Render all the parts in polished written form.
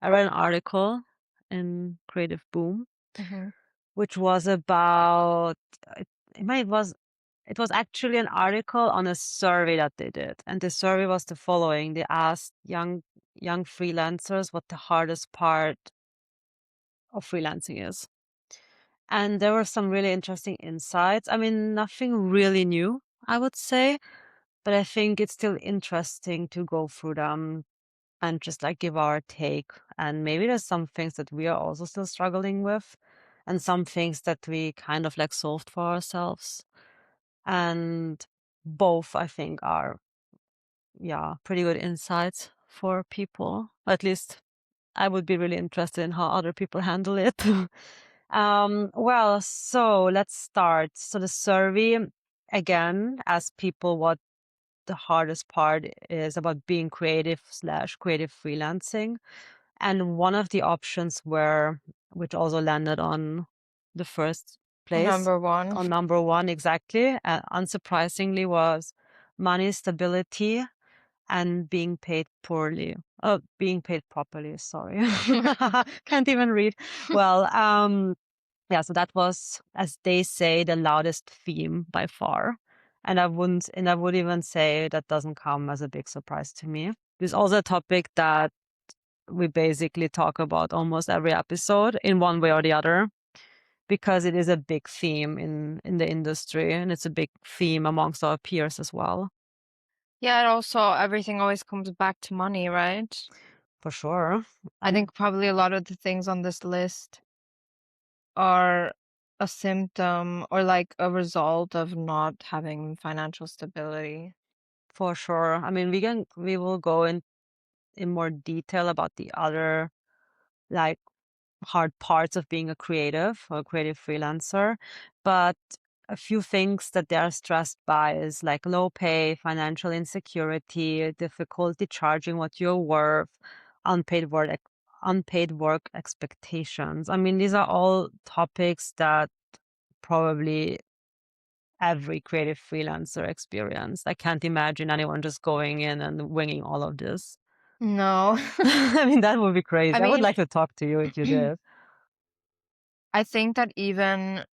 I read an article in Creative Boom, Mhm. which was about it, it was actually an article on a survey that they did. And the survey was the following. They asked young freelancers what the hardest part of freelancing is. And there were some really interesting insights. I mean, nothing really new, I would say, but I think it's still interesting to go through them and just like give our take. And maybe there's some things that we are also still struggling with, and some things that we kind of like solved for ourselves. And both, I think, are, yeah, pretty good insights for people. At least I would be really interested in how other people handle it. Well, so let's start. So the survey again asked people what the hardest part is about being creative slash creative freelancing. And one of the options were, which also landed on the first place, Number 1. on number one exactly, unsurprisingly, was money stability and being paid poorly. Being paid properly, sorry. Can't even read. Well, yeah, so that was, as they say, the loudest theme by far. And I would even say that doesn't come as a big surprise to me. There's also a topic that we basically talk about almost every episode in one way or the other, because it is a big theme in the industry, and it's a big theme amongst our peers as well, Yeah, and also everything always comes back to money, right? for sure. I And think probably a lot of the things on this list are a symptom or like a result of not having financial stability. for sure, I mean, we will go in more detail about the other like hard parts of being a creative or a creative freelancer. But a few things that they are stressed by is like low pay, financial insecurity, difficulty charging what you're worth, unpaid work, unpaid work expectations. I mean, these are all topics that probably every creative freelancer experienced. I can't imagine anyone just going in and winging all of this. No. I mean, that would be crazy. I I would mean, like to talk to you if you did. I think that even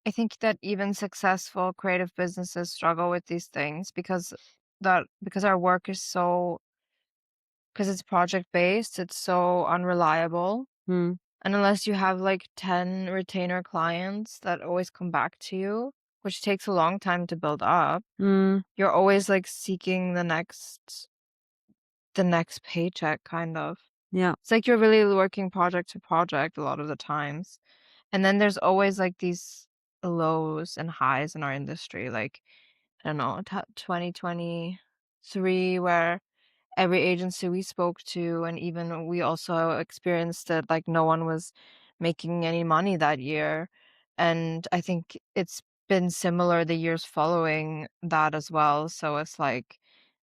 I think that even successful creative businesses struggle with these things because our work is so because it's project based, it's so unreliable. Hmm. And unless you have like 10 retainer clients that always come back to you, which takes a long time to build up, Mm, you're always like seeking the next paycheck kind of. yeah. It's like you're really working project to project a lot of the times. And then there's always like these lows and highs in our industry, like I don't know, 2023 where every agency we spoke to, and even we also experienced that like no one was making any money that year. And I think it's been similar the years following that as well. So it's like,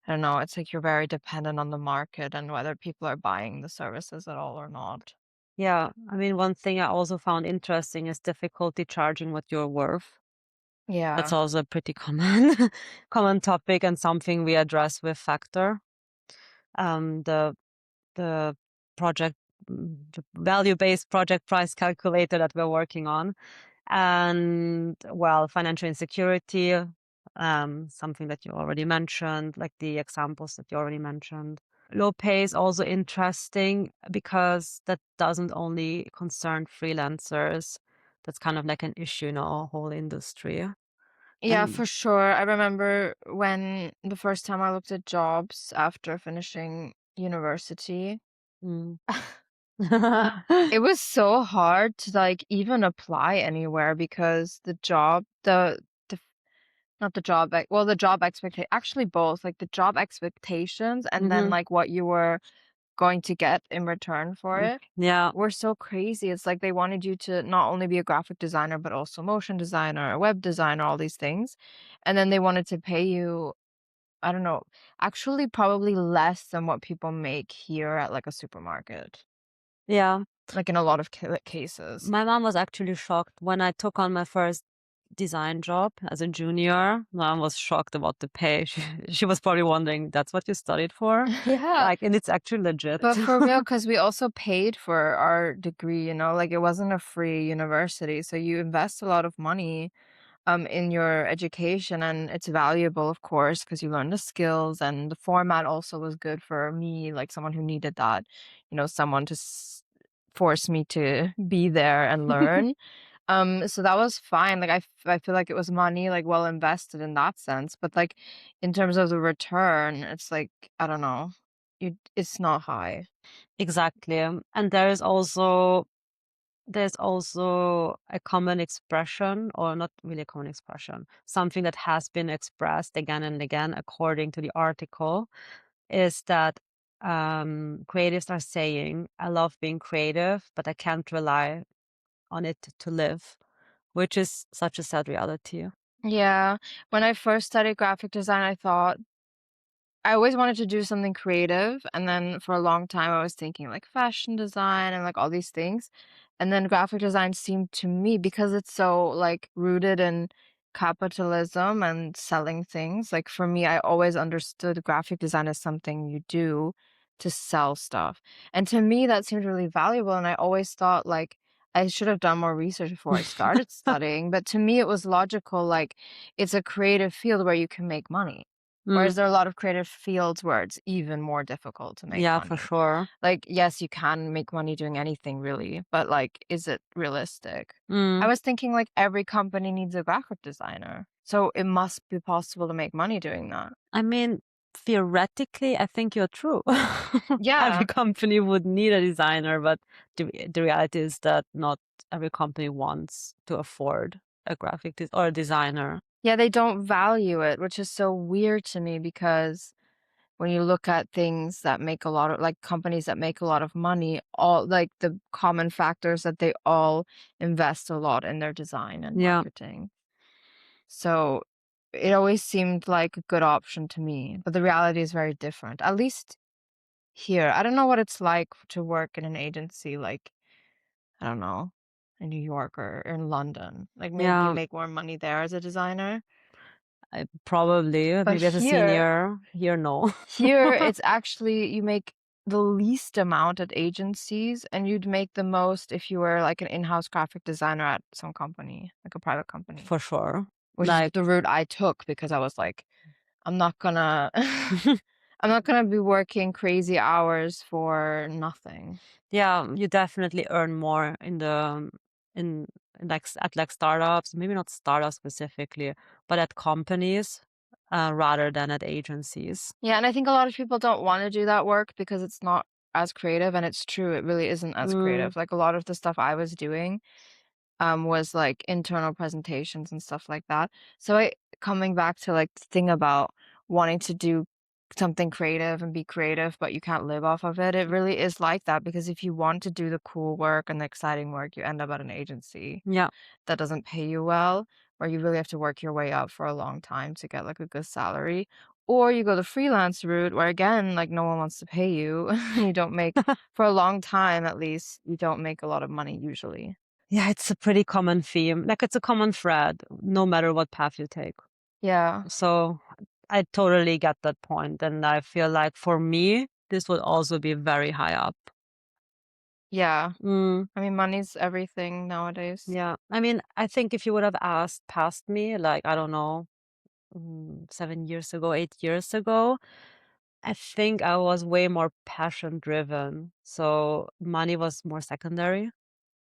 I don't know, it's like you're very dependent on the market and whether people are buying the services at all or not. Yeah. I mean, one thing I also found interesting is difficulty charging what you're worth. That's Yeah. also a pretty common common topic and something we address with Factor. The project the value-based project price calculator that we're working on. And well, financial insecurity, something that you already mentioned, like the examples that you already mentioned. Low pay is also interesting because that doesn't only concern freelancers. That's kind of like an issue in our whole industry. Yeah, And for sure. I remember when the first time I looked at jobs after finishing university, mm. it was so hard to like even apply anywhere because the not the job well the job expectation actually both like the job expectations and then Mhm. like what you were going to get in return for Mm. it Yeah, were so crazy. It's like they wanted you to not only be a graphic designer but also motion designer, a web designer, all these things. And then they wanted to pay you, I don't know, actually probably less than what people make here at like a supermarket, yeah. like in a lot of cases. My mom was actually shocked when I took on my first design job as a junior. Mom was shocked about the pay. She was probably wondering, "That's what you studied for?" Yeah. Like, and it's actually legit. But for real, because we also paid for our degree, like, it wasn't a free university, so you invest a lot of money, in your education, and it's valuable, of course, because you learn the skills, and the format also was good for me, like, someone who needed that, someone to force me to be there and learn. So that was fine, like, I feel like it was money, like, well invested in that sense, but, like, in terms of the return, it's like, I don't know, it's not high. Exactly. And there's also a common expression, or not really a common expression, something that has been expressed again and again according to the article, is that creatives are saying, "I love being creative, but I can't rely on it to live," which is such a sad reality. Yeah, when I first studied graphic design, I always wanted to do something creative, and then for a long time, I was thinking, like, fashion design and, like, all these things, and then graphic design seemed to me because it's so, like, rooted in capitalism and selling things, like, for me, I always understood graphic design as something you do to sell stuff, and to me, that seemed really valuable, and I always thought, like, I should have done more research before I started studying, but to me, it was logical, like, it's a creative field where you can make money. Mm, Whereas there are a lot of creative fields where it's even more difficult to make yeah, for money. sure. Like, yes, you can make money doing anything really, but, like, is it realistic? I Mm. was thinking, like, every company needs a graphic designer, so it must be possible to make money doing that. I mean, theoretically, I think you're true. Every Yeah. company would need a designer, but the reality is that not every company wants to afford a or a designer. Yeah, they don't value it, which is so weird to me because when you look at things that make a lot of like, companies that make a lot of money, all like, the common factors that they all invest a lot in their design and Yeah, marketing. So, it always seemed like a good option to me, but the reality is very different, at least here. I don't know what it's like to work in an agency, like, I don't know, in New York or in London. Like, maybe you yeah, make more money there as a designer, probably. but Maybe as a senior. Here, no. here, it's actually you make the least amount at agencies, and you'd make the most if you were, like, an in-house graphic designer at some company, like a private company, For sure. which is Like, the route I took because I was like, "I'm not gonna I'm not gonna be working crazy hours for nothing." yeah, you definitely earn more in like at like startups, maybe not startups specifically, but at companies rather than at agencies. Yeah, and I think a lot of people don't wanna do that work because it's not as creative, and it's true, it really isn't as Mm, creative. Like, a lot of the stuff I was doing was like internal presentations and stuff like that. So coming back to like the thing about wanting to do something creative and be creative, but you can't live off of it, it really is like that because if you want to do the cool work and the exciting work, you end up at an agency yeah. that doesn't pay you well, where you really have to work your way up for a long time to get like a good salary. Or you go the freelance route where again, like no one wants to pay you and you don't make for a long time at least, you don't make a lot of money usually. Yeah, it's a pretty common theme. Like it's a common thread, no matter what path you take. Yeah. So I totally get that point, and I feel like for me, this would also be very high up. Yeah. Mm, I mean, money's everything nowadays. yeah. I mean, I think if you would have asked past me, like, I don't know, 7 years ago, 8 years ago, I think I was way more passion driven. So money was more secondary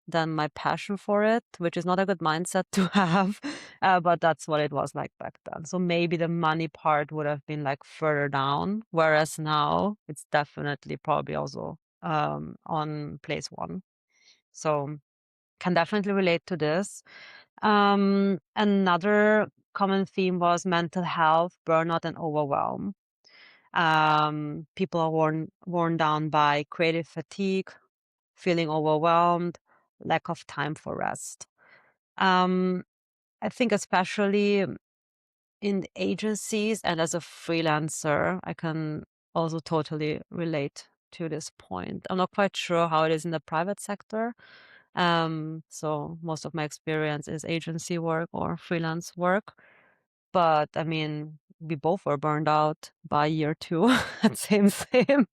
than my passion for it, which is not a good mindset to have. But that's what it was like back then. So maybe the money part would have been like further down, whereas now it's definitely probably also on place one. So can definitely relate to this. Another common theme was mental health, burnout, and overwhelm. People are worn down by creative fatigue, feeling overwhelmed, lack of time for rest. Um, I think especially in agencies and as a freelancer, I can also totally relate to this point. I'm not quite sure how it is in the private sector, So most of my experience is agency work or freelance work. But I mean, we both were burned out by year two. Same, same.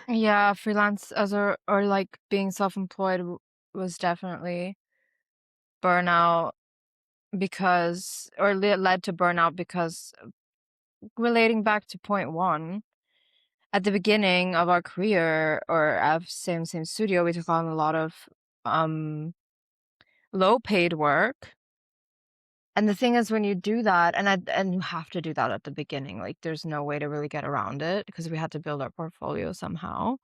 Yeah, freelance as a or like being self-employed was definitely burnout because or led to burnout because relating back to point one, at the beginning of our career or at same studio, we took on a lot of um low paid work. And the thing is when you do that, and you have to do that at the beginning, like there's no way to really get around it because we had to build our portfolio somehow.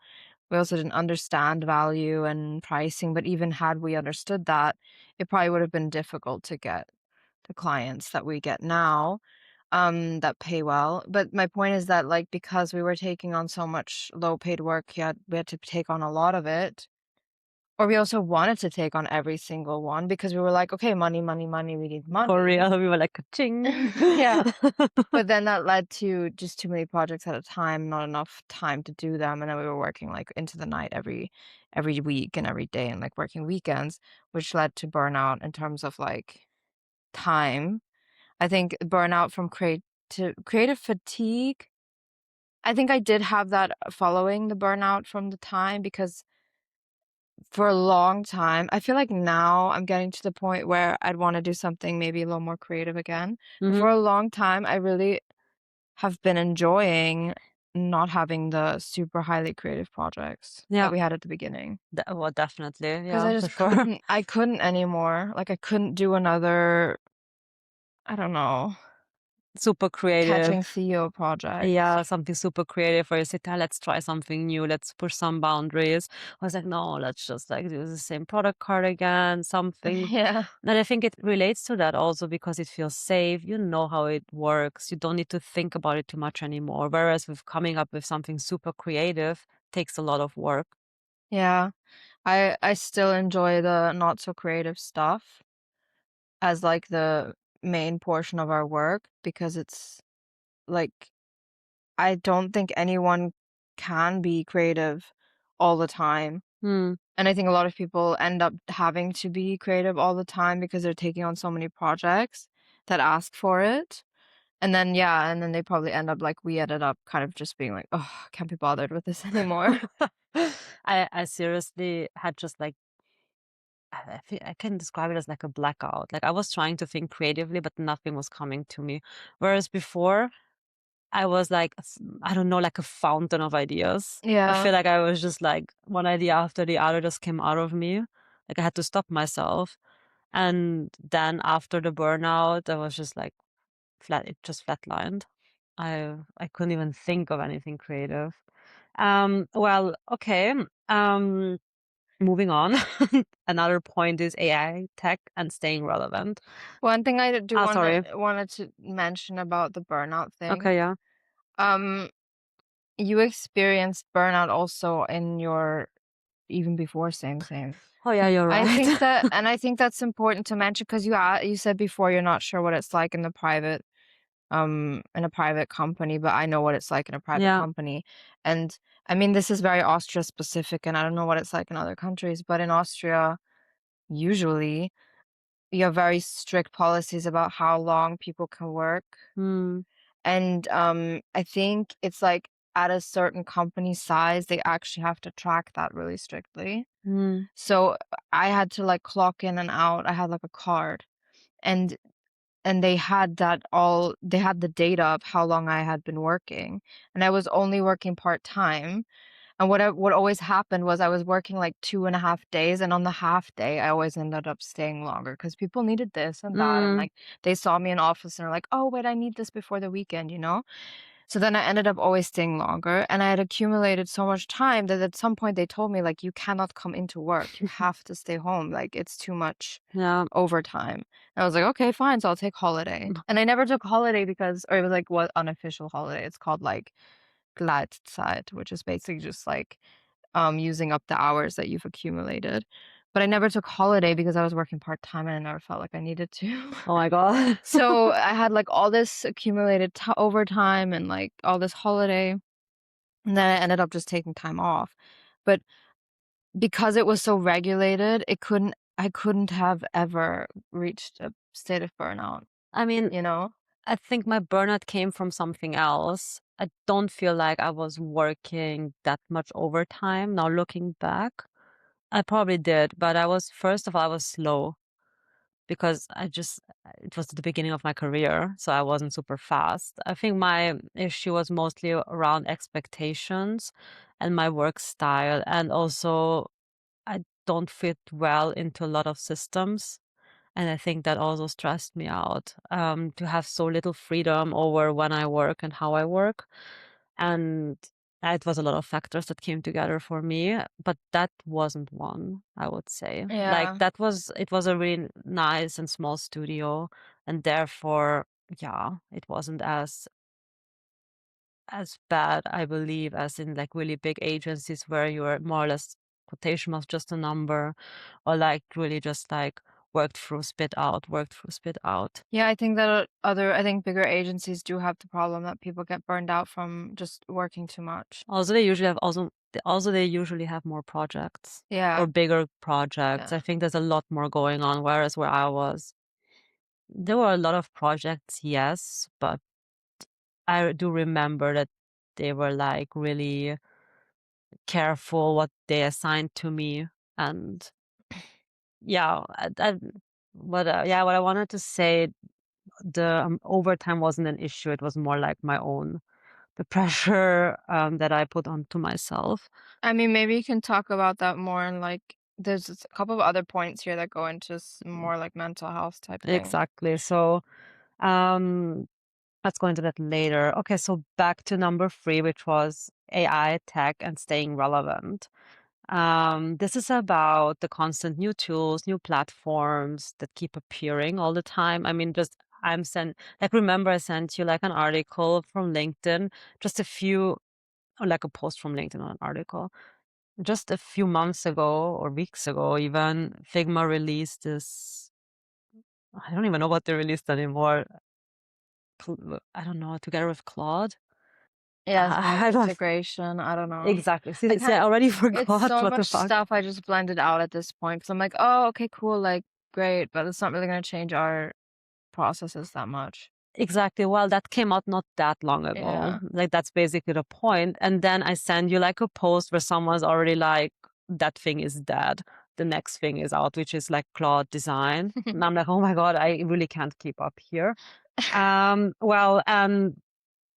We also didn't understand value and pricing, but even had we understood that, it probably would have been difficult to get the clients that we get now, that pay well. But my point is that, like, because we were taking on so much low paid work, we had to take on a lot of it. Or we also wanted to take on every single one because we were like, okay, money, money, money, we need For money. real, we were like, ching. Yeah. But then that led to just too many projects at a time, not enough time to do them, and then we were working, like, into the night every week and every day and, like, working weekends, which led to burnout in terms of, like, time. I think burnout from creative fatigue, I think I did have that following the burnout from the time because for a long time I feel like now I'm getting to the point where I'd wanna do something maybe a little more creative again, but for Mhm. a long time, I really have been enjoying not having the super highly creative projects that Yeah, we had at the beginning, well, definitely. 'cause I Yeah, for just sure. couldn't anymore, like, I couldn't do another, I don't know, Super creative. Catching Theo project. Yeah, something super creative where you say, let's try something new, let's push some boundaries." I was like, "No, let's just like do the same product card again, something." Yeah. And I think it relates to that also because it feels safe. You know how it works. You don't need to think about it too much anymore. Whereas with coming up with something super creative takes a lot of work. Yeah. I still enjoy the not so creative stuff as, like, the main portion of our work because it's, like, I don't think anyone can be creative all the time. Hmm. And I think a lot of people end up having to be creative all the time because they're taking on so many projects that ask for it. And then, yeah, and then they probably end up like we ended up kind of just being like, "Oh, can't be bothered with this anymore." I seriously had just like I think I can describe it as like a blackout. Like I was trying to think creatively, but nothing was coming to me. Whereas before, I was like, I don't know, like a fountain of ideas. I Yeah. feel like I was just like one idea after the other just came out of me. Like I had to stop myself. And then after the burnout, I was just like it just flatlined. I couldn't even think of anything creative. Well, okay. Um, Moving on. Another point is AI, tech, and staying relevant. One thing I do Ah, sorry. wanted to mention about the burnout thing, Okay, yeah. um, you experienced burnout also in your even before same. Oh, yeah, you're right. I think that's important to mention because you said before you're not sure what it's like in a private company, but I know what it's like in a private Yeah. company. And I mean, this is very Austria specific, and I don't know what it's like in other countries, but in Austria, usually you have very strict policies about how long people can work. Mm, And I think it's like at a certain company size, they actually have to track that really strictly. mm, So I had to like clock in and out. I had like a card. And they had the data of how long I had been working, and I was only working part-time, and what always happened was I was working, like, 2.5 days, and on the half day, I always ended up staying longer because people needed this and that, and, mm. like, they saw me in office and they're like, "Oh, wait, I need this before the weekend," you know? So then I ended up always staying longer, and I had accumulated so much time that at some point they told me, like, "You cannot come into work. You have to stay home. Like, it's too much Yeah. overtime." And I was like, "Okay, fine, so I'll take holiday." And I never took holiday because or it was, like, what unofficial holiday. It's called, like, Gleitzeit, which is basically just, like, using up the hours that you've accumulated. But I never took holiday because I was working part-time and I never felt like I needed to. Oh my god. So I had, like, all this accumulated overtime and, like, all this holiday, and then I ended up just taking time off. But because it was so regulated, it couldn't I couldn't have ever reached a state of burnout, I mean, you know? I think my burnout came from something else. I don't feel like I was working that much overtime now looking back. I probably did, but I was first of all, I was slow because it was the beginning of my career, so I wasn't super fast. I think my issue was mostly around expectations and my work style, and also I don't fit well into a lot of systems. And I think that also stressed me out, to have so little freedom over when I work and how I work. And it was a lot of factors that came together for me, but that wasn't one, I would say. Like Yeah. it was a really nice and small studio, and therefore, yeah, it wasn't as bad, I believe, as in like really big agencies where you're more or less quotation was just a number, or like really just like worked through, spit out, worked through, spit out. Yeah, I think that I think bigger agencies do have the problem that people get burned out from just working too much. Also they usually have more projects or Yeah, bigger projects. yeah. I think there's a lot more going on, whereas where I was, there were a lot of projects, yes, but I do remember that they were like really careful what they assigned to me. And yeah, yeah, what I wanted to say, the overtime wasn't an issue. It was more like my own, the pressure that I put onto myself. I mean, maybe you can talk about that more and like there's just a couple of other points here that go into more like mental health type things. Exactly. So um, let's go into that later. Okay, so back to number three, which was AI, tech, and staying relevant. This is about the constant new tools, new platforms that keep appearing all the time. I mean, just I'm sent like remember I sent you like an article from LinkedIn, just a few or like a post from LinkedIn on an article. Just a few months ago or weeks ago, even Figma released this. I don't even know what they released anymore. I don't know, together with Claude. Yeah, some like I don't integration. I don't know. exactly. I See, I can't. already It's forgot so what the much fuck. stuff I just blended out at this point because I'm like, oh, okay, cool, like great, but it's not really gonna change our processes that much. Exactly. Well, that came out not that long ago. Yeah. Like that's basically the point. And then I send you like a post where someone's already like, that thing is dead. The next thing is out, which is like Claude design. And I'm like, oh my God, I really can't keep up here. Well, and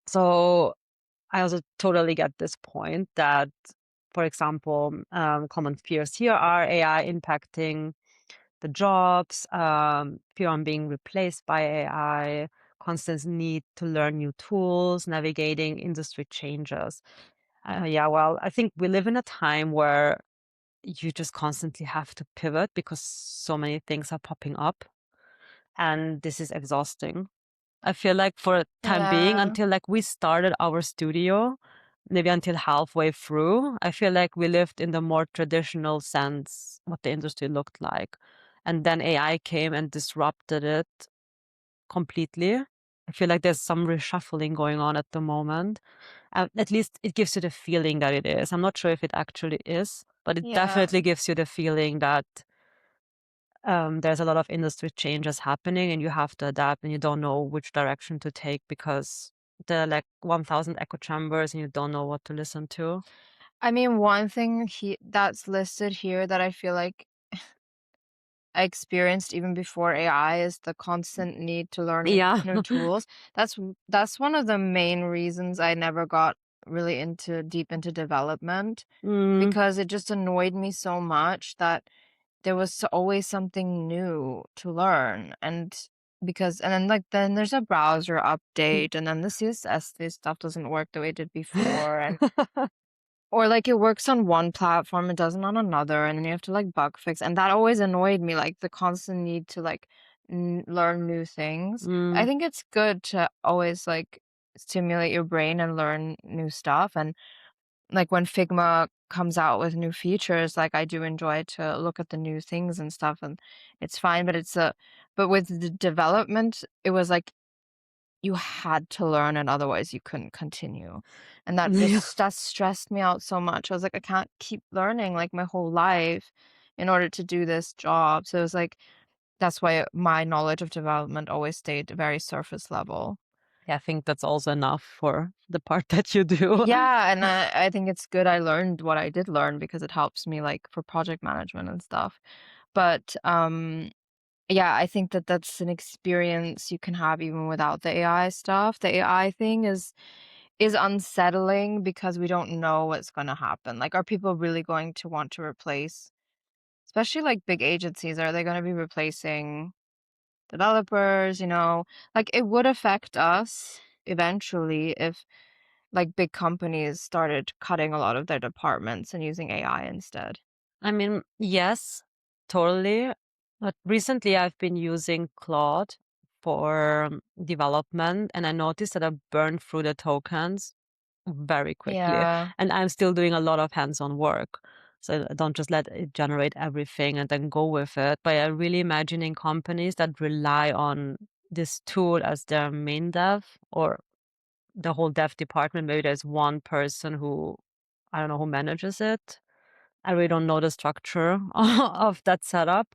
so I also totally get this point that, for example, common fears here are AI impacting the jobs, fear on being replaced by AI, constant need to learn new tools, navigating industry changes. Yeah, well, I think we live in a time where you just constantly have to pivot because so many things are popping up, and this is exhausting. I feel like for a time being, Yeah. until like we started our studio, maybe until halfway through, I feel like we lived in the more traditional sense what the industry looked like. And then AI came and disrupted it completely. I feel like there's some reshuffling going on at the moment. At least it gives you the feeling that it is. I'm not sure if it actually is, but it Yeah. definitely gives you the feeling that there's a lot of industry changes happening and you have to adapt and you don't know which direction to take because there are like 1,000 echo chambers and you don't know what to listen to. I mean, one thing that's listed here that I feel like I experienced even before AI is the constant need to learn Yeah. new tools. That's one of the main reasons I never got really into deep into development Mm. because it just annoyed me so much that there was always something new to learn and then like then there's a browser update and then the CSS this stuff doesn't work the way it did before and or, like, it works on one platform, it doesn't on another, and then you have to, like, bug fix, and that always annoyed me, like, the constant need to, like, learn new things. I Mm. think it's good to always, like, stimulate your brain and learn new stuff, and, like, when Figma comes out with new features, like, I do enjoy to look at the new things and stuff, and it's fine, but but with the development, it was like you had to learn it, otherwise you couldn't continue, and Yeah. that stressed me out so much. I was like, "I can't keep learning, like, my whole life," in order to do this job. So it's like that's why my knowledge of development always stayed very surface level. Yeah, I think that's also enough for the part that you do. Yeah, and I think it's good I learned what I did learn because it helps me like for project management and stuff. But yeah, I think that that's an experience you can have even without the AI stuff. The AI thing is unsettling because we don't know what's going to happen. Like, are people really going to want to replace, especially like big agencies, are they going to be replacing developers? Like it would affect us eventually if like big companies started cutting a lot of their departments and using AI instead. I mean, yes, totally. But recently I've been using Claude for development, and I noticed that I burned through the tokens very quickly. Yeah. And I'm still doing a lot of hands-on work. So I don't just let it generate everything and then go with it. But I'm really imagining companies that rely on this tool as their main dev or the whole dev department. Maybe there's one person who, I don't know, who manages it. I really don't know the structure of that setup,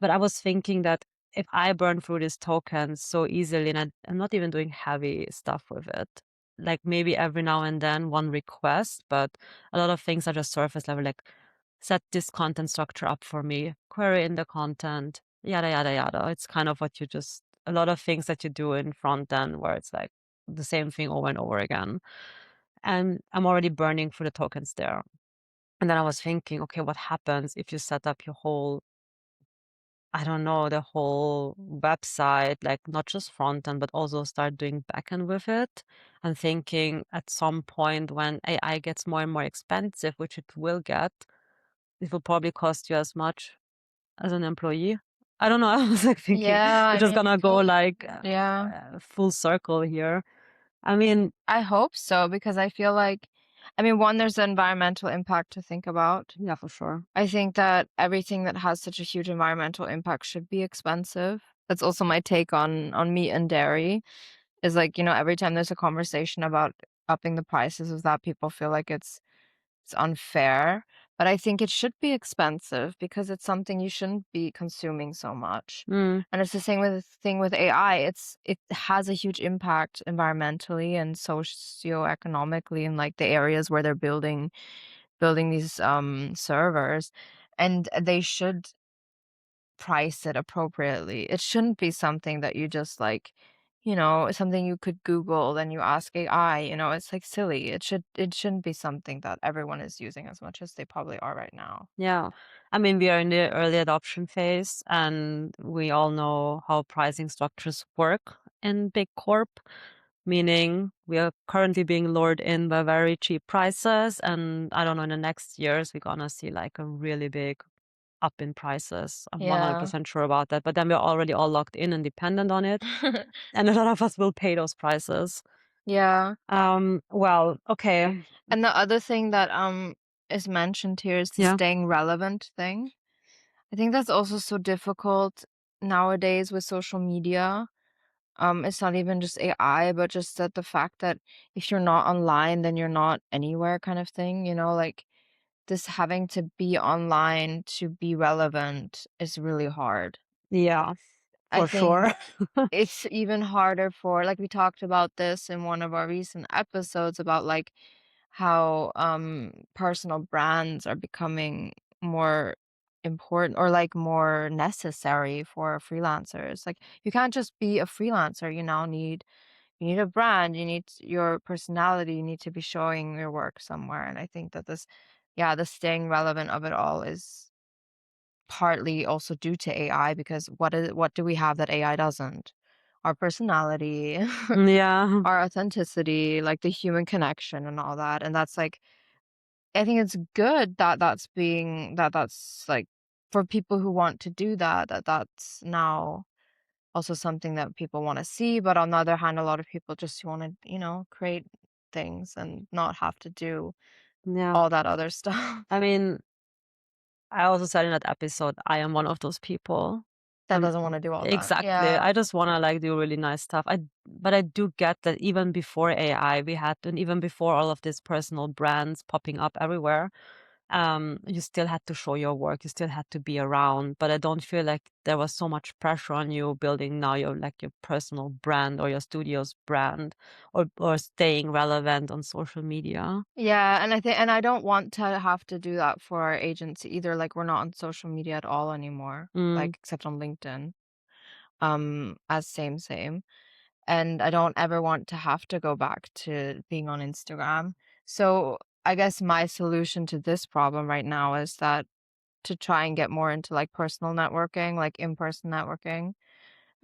but I was thinking that if I burn through these tokens so easily and I'm not even doing heavy stuff with it, like maybe every now and then one request, but a lot of things are just surface level, like set this content structure up for me, query in the content, yada, yada, yada. It's kind of what you just, a lot of things that you do in front end where it's like the same thing over and over again. And I'm already burning through the tokens there. And then I was thinking, okay, what happens if you set up your whole, I don't know, the whole website, like not just front end, but also start doing back end with it? And thinking at some point when AI gets more and more expensive, which it will get, it will probably cost you as much as an employee. I don't know. I was like thinking Yeah, we're I just mean, gonna go like yeah. full circle here. I mean, I hope so because I feel like, I mean, one, there's the environmental impact to think about. yeah, for sure. I think that everything that has such a huge environmental impact should be expensive. That's also my take on meat and dairy. Is like, every time there's a conversation about upping the prices of that, people feel like it's unfair, but I think it should be expensive because it's something you shouldn't be consuming so much. Mm, And it's the same with thing with AI. It has a huge impact environmentally and socioeconomically in like the areas where they're building these servers, and they should price it appropriately. It shouldn't be something that you just like, something you could Google, then you ask AI, it's like silly. It shouldn't be something that everyone is using as much as they probably are right now. yeah. I mean, we are in the early adoption phase, and we all know how pricing structures work in big corp, meaning we are currently being lured in by very cheap prices. And I don't know, in the next years, we're gonna see like a really big up in prices. I'm Yeah. 100% sure about that. But then we're already all locked in and dependent on it. And a lot of us will pay those prices. Yeah. Well, okay. And the other thing that is mentioned here is the Yeah. staying relevant thing. I think that's also so difficult nowadays with social media. It's not even just AI, but just that the fact that if you're not online, then you're not anywhere kind of thing, like this having to be online to be relevant is really hard. Yeah, I for think sure. it's even harder for, like, we talked about this in one of our recent episodes about like how personal brands are becoming more important or like more necessary for freelancers. Like you can't just be a freelancer, you need a brand, you need your personality, you need to be showing your work somewhere. And I think that yeah, the staying relevant of it all is partly also due to AI because what do we have that AI doesn't? Our personality, Yeah. our authenticity, like the human connection and all that. And that's like, I think it's good that that's like for people who want to do that, that's now also something that people want to see. But on the other hand, a lot of people just want to, create things and not have to do Yeah. all that other stuff. I mean, I also said in that episode, I am one of those people. That I'm doesn't want to do all that. exactly. Yeah. I just wanna, like, do really nice stuff. But I do get that even before AI, we had and even before all of these personal brands popping up everywhere, You still had to show your work, you still had to be around, but I don't feel like there was so much pressure on you building now your like your personal brand or your studio's brand or staying relevant on social media. Yeah, and I don't want to have to do that for our agency either. Like we're not on social media at all anymore, Mm. like except on LinkedIn. As same. And I don't ever want to have to go back to being on Instagram. So I guess my solution to this problem right now is that to try and get more into like personal networking, like in-person networking,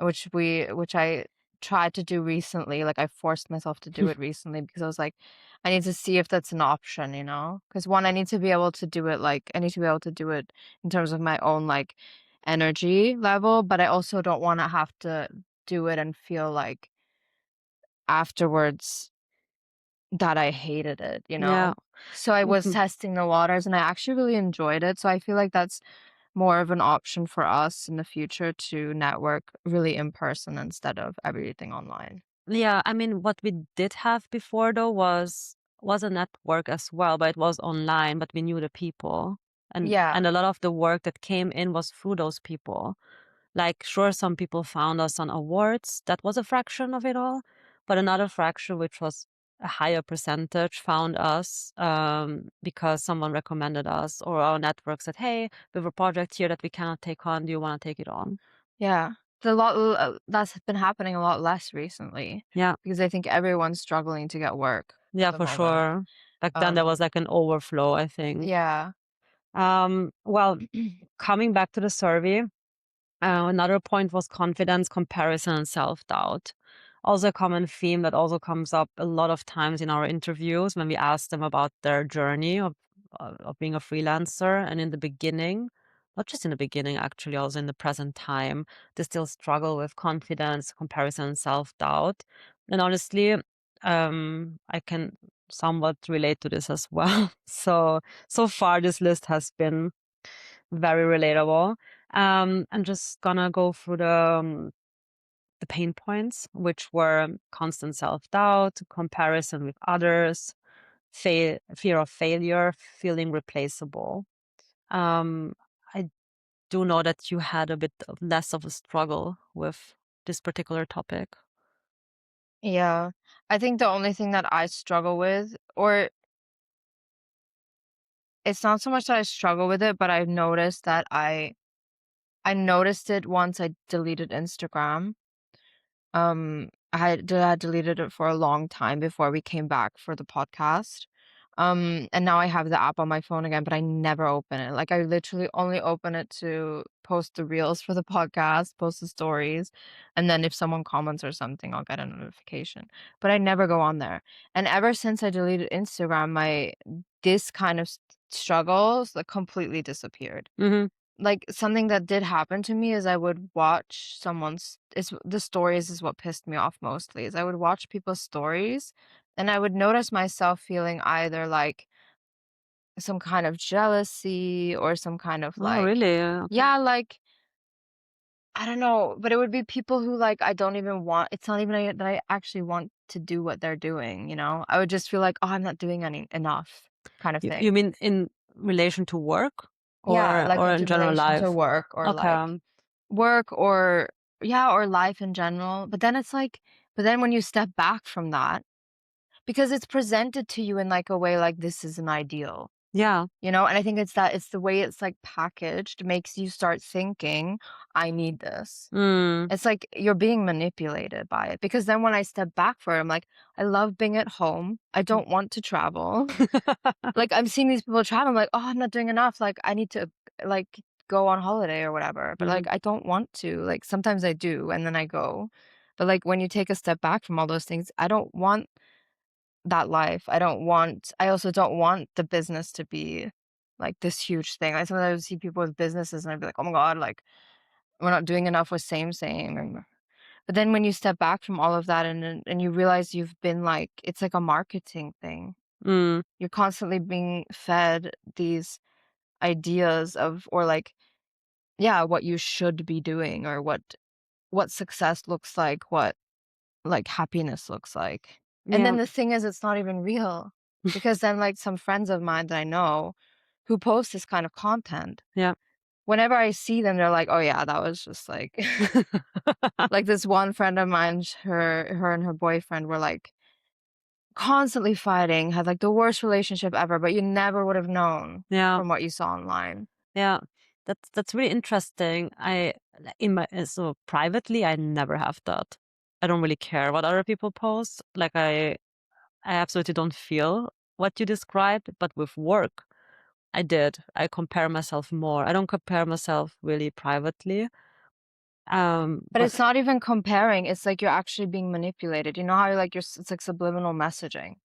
which I tried to do recently. Like I forced myself to do it recently because I was like, I need to see if that's an option, you know? Because one, I need to be able to do it like I need to be able to do it in terms of my own like energy level, but I also don't want to have to do it and feel like afterwards that I hated it, you Yeah. know? So I was Mhm. testing the waters and I actually really enjoyed it. So I feel like that's more of an option for us in the future to network really in person instead of everything online. Yeah, I mean, what we did have before though was a network as well, but it was online, but we knew the people. And Yeah. a lot of the work that came in was through those people. Like, sure, some people found us on awards. That was a fraction of it all. But another fraction, which was a higher percentage, found us because someone recommended us or our network said, hey, we have a project here that we cannot take on. Do you want to take it on? Yeah. That's been happening a lot less recently Yeah. because I think everyone's struggling to get work at Yeah, the for moment. sure. Back then there was Um, like an overflow, I think. yeah. Well, coming back to the survey, another point was confidence, comparison, and self doubt. Also, a common theme that also comes up a lot of times in our interviews when we ask them about their journey of being a freelancer. And in the beginning, not just in the beginning, actually, also in the present time, they still struggle with confidence, comparison, self doubt. And honestly, I can somewhat relate to this as well. So far, this list has been very relatable. I'm just gonna go through the pain points, which were constant self-doubt, comparison with others, fear of failure, feeling replaceable. Um, I do know that you had a bit of less of a struggle with this particular topic. Yeah. I think the only thing that I struggle with, or it's not so much that I struggle with it, but I've noticed that I noticed it once I deleted Instagram. I had deleted it for a long time before we came back for the podcast. And now I have the app on my phone again, but I never open it. Like I literally only open it to post the reels for the podcast, post the stories, and then if someone comments or something, I'll get a notification. But I never go on there. And ever since I deleted Instagram, my this kind of struggles like completely disappeared. Mhm. Like, something that did happen to me is I would watch someone's it's the stories is what pissed me off mostly, is I would watch people's stories, and I would notice myself feeling either, like, some kind of jealousy or some kind of, Oh, like really? yeah, Okay. like, I don't know, but it would be people who, like, I don't even want it's not even that I actually want to do what they're doing, you know? I would just feel like, "Oh, I'm not doing any enough," kind of You thing. mean in relation to work Yeah, like, or in into general relation to life? work or, Okay. like work or yeah, or life in general, but then it's like but then when you step back from that because it's presented to you in, like, a way like this is an ideal, Yeah. you know, and I think it's the way it's, like, packaged makes you start thinking, "I need this." Mm. It's like you're being manipulated by it because then when I step back for it, I'm like, "I love being at home. I don't want to travel." Like, I'm seeing these people travel, I'm like, "Oh, I'm not doing enough, like, I need to, like, go on holiday or whatever," but, like, Mhm. I don't want to, like, sometimes I do, and then I go, but, like, when you take a step back from all those things, I don't want that life, I also don't want the business to be, like, this huge thing. I sometimes see people with businesses, and I'd be like, "Oh my god, like, we're not doing enough with same," and but then when you step back from all of that and you realize you've been, like it's like a marketing thing. Mm. You're constantly being fed these ideas of or like yeah, what you should be doing or what success looks like, what like happiness looks like. And then Yeah. the thing is it's not even real because then like some friends of mine that I know, who post this kind of content. Yeah. Whenever I see them, they're like, "Oh yeah, that was just like." Like this one friend of mine, her and her boyfriend were like constantly fighting, had like the worst relationship ever, but you never would have known Yeah. from what you saw online. Yeah. That's really interesting. In my so privately, I never have that. I don't really care what other people post. Like I absolutely don't feel what you described, but with work, I did. I compare myself more. I don't compare myself really privately. But But it's not even comparing, it's like you're actually being manipulated. You know how like it's like subliminal messaging.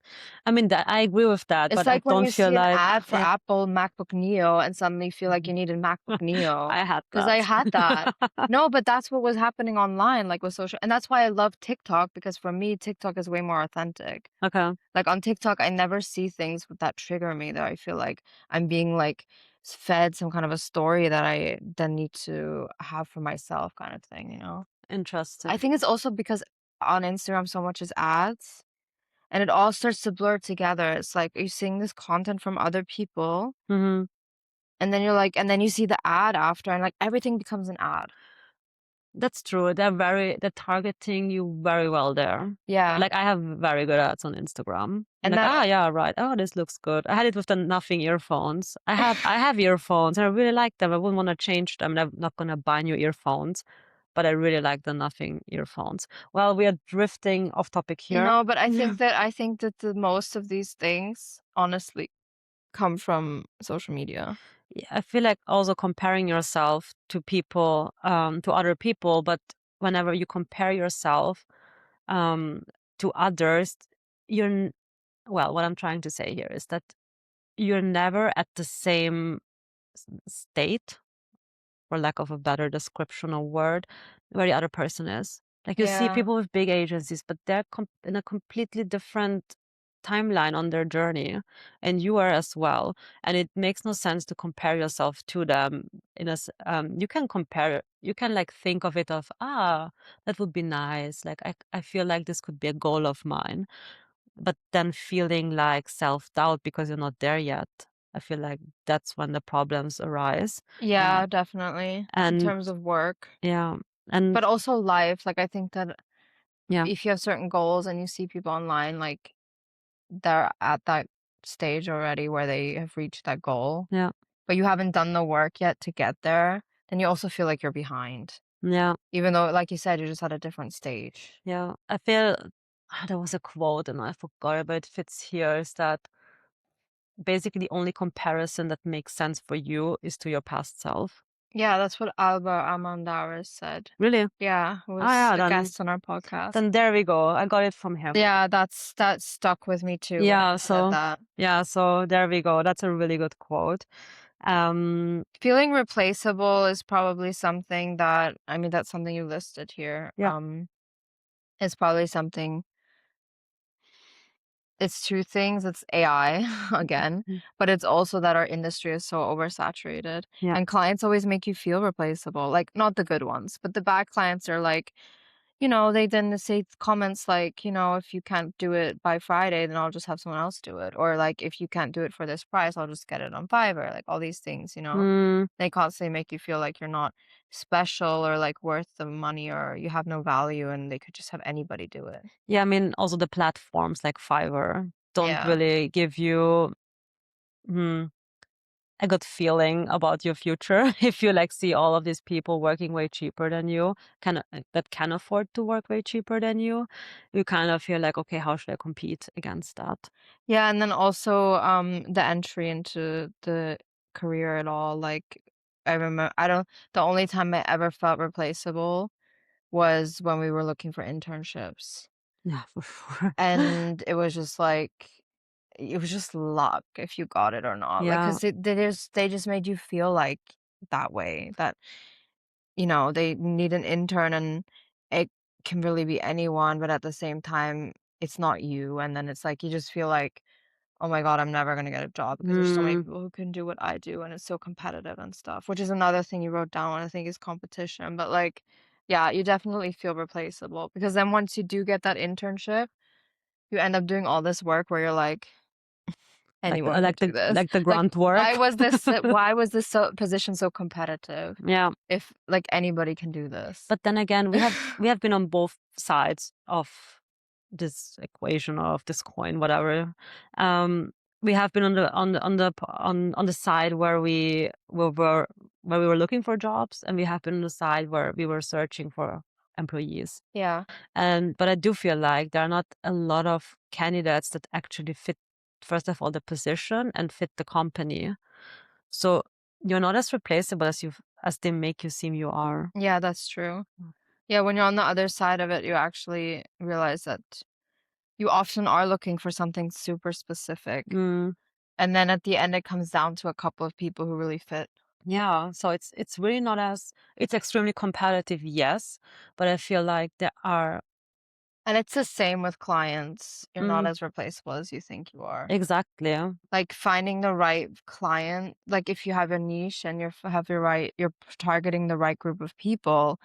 I mean that I agree with that, It's but I like when don't you feel see an like ad for it. Apple MacBook Neo and suddenly feel like Mhm. you need a MacBook Neo. I had Because I that. had that. No, but that's what was happening online, like with social, and that's why I love TikTok because for me, TikTok is way more authentic. Okay, Like on TikTok, I never see things that trigger me that I feel like I'm being like fed some kind of a story that I then need to have for myself kind of thing, you know? I interesting. think it's also because on Instagram so much is ads and it all starts to blur together. It's like you're seeing this content from other people Mhm. and then you're like, and then you see the ad after and like everything becomes an ad. That's true. They're targeting you very well there. Yeah. Like I have very good ads on Instagram. I'm And like, that, ah, yeah, right. Oh, this looks good. I had it with the nothing earphones. I have earphones and I really like them. I wouldn't want to change them. I'm not gonna buy new earphones, but I really like the nothing earphones. Well, we are drifting off topic here. no, but I think that the most of these things honestly come from social media. Yeah, I feel like also comparing yourself to people, to other people, but whenever you compare yourself um, to others, you're well, what I'm trying to say here is that you're never at the same state, for lack of a better description or word, where the other person is. Like you see Yeah. people with big agencies, but they're in a completely different timeline on their journey, and you are as well. And it makes no sense to compare yourself to them. You can compare, you can like think of it of that would be nice. Like I feel like this could be a goal of mine, but then feeling like self doubt because you're not there yet. I feel like that's when the problems arise. Yeah, And definitely in and terms of work, yeah, and but also life. Like I think that yeah, if you have certain goals and you see people online, like they're at that stage already where they have reached that goal, yeah, but you haven't done the work yet to get there, then you also feel like you're behind. yeah, Even though, like you said, you're just at a different stage. yeah. I feel there was a quote and I forgot, but it fits here. Is that basically the only comparison that makes sense for you is to your past self? Yeah, that's what Alba Amandaris said. Really? Yeah, who Ah, was yeah. a guest on our podcast. Then there we go. I got it from him. Yeah, that stuck with me too when Yeah. he said So that. yeah. So there we go. That's a really good quote. Um. Feeling replaceable is probably something that I mean, that's something you listed here. Yeah. It's probably something it's two things. It's AI again, Mhm. but it's also that our industry is so oversaturated Yeah. and clients always make you feel replaceable. Like not the good ones, but the bad clients are like, you know, they then say comments like, you know, if you can't do it by Friday, then I'll just have someone else do it. Or like if you can't do it for this price, I'll just get it on Fiverr. Like all these things, you know. Mm, They constantly make you feel like you're not special or like worth the money or you have no value and they could just have anybody do it. yeah. I mean, also the platforms like Fiverr don't Yeah. really give you. Hmm, a good feeling about your future if you like see all of these people working way cheaper than you that can afford to work way cheaper than you kind of feel like, okay, how should I compete against that? Yeah, and then also the entry into the career at all. Like I remember I don't the only time I ever felt replaceable was when we were looking for internships. Yeah, for sure. And it was just like it was just luck if you got it or not. Like Yeah. cuz they just made you feel like that way that you know, they need an intern and it can really be anyone, but at the same time it's not you and then it's like you just feel like oh my god, I'm never gonna get a job because there's so many Mm, people who can do what I do and it's so competitive and stuff, which is another thing you wrote down, I think is competition. But like, yeah, you definitely feel replaceable because then once you do get that internship, you end up doing all this work where you're like, anyone could do this. like the Like, grunt work. why was this position so competitive Yeah. if like anybody can do this? But then again, we have been on both sides of this equation or of this coin, whatever. Um, we have been on the side where where we were looking for jobs, and we have been on the side where we were searching for employees. Yeah. And but I do feel like there are not a lot of candidates that actually fit, first of all, the position and fit the company. So you're not as replaceable as they make you seem you are. Yeah, that's true. Yeah, when you're on the other side of it, you actually realize that you often are looking for something super specific. Mm, And then at the end, it comes down to a couple of people who really fit. yeah, so it's really not as it's extremely competitive, yes, but I feel like there are And it's the same with clients. You're not mm, as replaceable as you think you are. exactly. Like finding the right client, like if you have a niche and have your right, you're targeting the right group of people,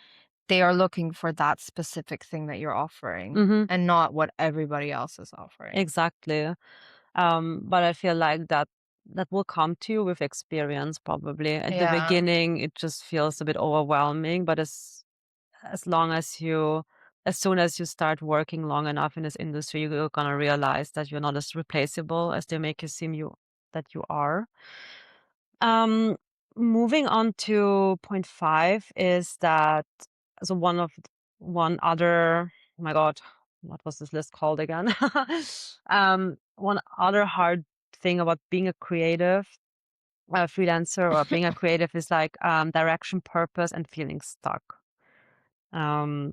they are looking for that specific thing that you're offering Hmm. and not what everybody else is offering. Exactly. But I feel like that will come to you with experience probably. At the Yeah. beginning, it just feels a bit overwhelming, but as long as soon as you start working long enough in this industry, you're gonna realize that you're not as replaceable as they make you seem that you are. Um, moving on to point 5 is that so one other oh my god, what was this list called again? One other hard thing about being a creative, a freelancer or being a creative is like direction, purpose, and feeling stuck.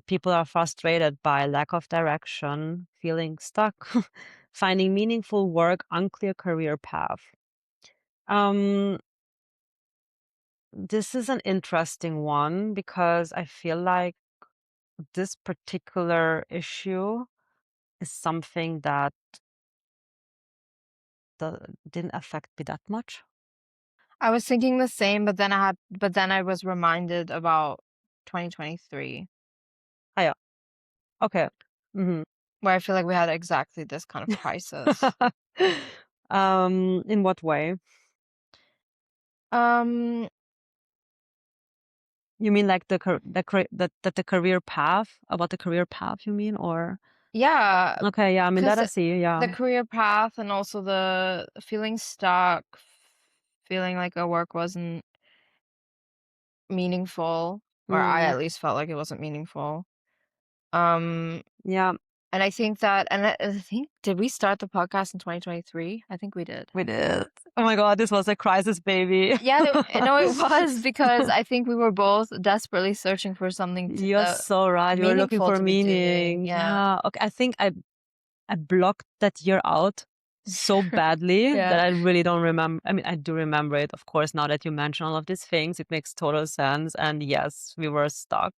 People are frustrated by lack of direction, feeling stuck, finding meaningful work, unclear career path. Um, This is an interesting one because I feel like this particular issue is something that didn't affect me that much. I was thinking the same, but then I was reminded about 2023, Ah, yeah. Okay. Mhm. where I feel like we had exactly this kind of crisis. In what way? Um, You mean like the career path? About the career path, you mean? Or yeah, okay, yeah, I mean that because I see, yeah. the career path and also the feeling stuck, feeling like our work wasn't meaningful, or I Mm, at least felt like it wasn't meaningful. Um, yeah, and I think that, and I think, did we start the podcast in 2023? I think we did. we did. Oh my god, this was a crisis, baby. Yeah, no, it was because I think we were both desperately searching for something You're so right. You were looking meaningful for to be doing. meaning. Yeah. Yeah. Okay. I think I blocked that year out so badly that Yeah. I really don't remember. I mean, I do remember it, of course, now that you mention all of these things. It makes total sense. And yes, we were stuck.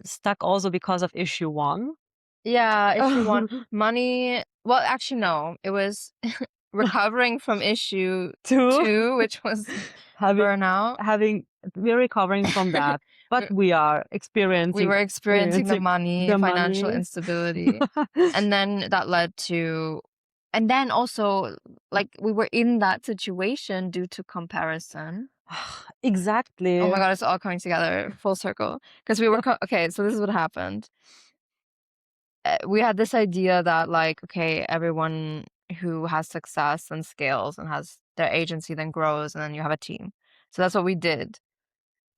Stuck also because of issue one. Yeah, issue 1, money, well, actually, no, it was recovering from issue Two, 2, which was having burnout. having we're recovering from that, but we are We were experiencing the experiencing money, the financial money. instability, and then that led to, and then also, like, we were in that situation due to comparison. Oh Exactly. my god, it's all coming together full circle. Because we were okay, so this is what happened. We had this idea that, like, okay, everyone who has success and scales and has their agency then grows, and then you have a team. So that's what we did.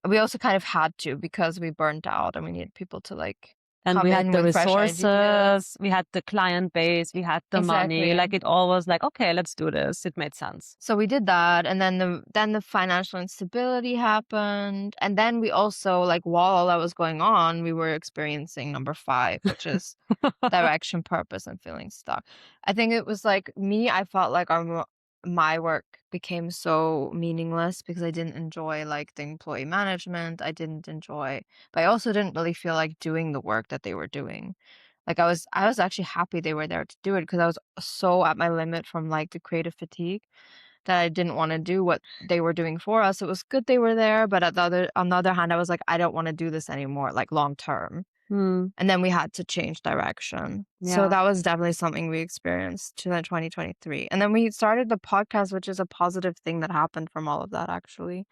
We also kind of had to because we burnt out and we needed people to, like, And we come had in the with fresh ideas. resources, we had the client base, we had the money, Exactly. like, it all was like, "Okay, let's do this." It made sense. So we did that, and then the financial instability happened, and then we also, like, while all that was going on, we were experiencing number 5, which is direction, purpose, and feeling stuck. I think it was like me, I felt like my work became so meaningless because I didn't enjoy, like, the employee management. I didn't enjoy, but I also didn't really feel like doing the work that they were doing. Like, I was actually happy they were there to do it because I was so at my limit from, like, the creative fatigue that I didn't wanna do what they were doing for us. It was good they were there, but on the other hand, I was like, "I don't wanna do this anymore, like, long term." Mm, and then we had to change direction. So yeah. that was definitely something we experienced to the 2023. And then we started the podcast, which is a positive thing that happened from all of that, actually.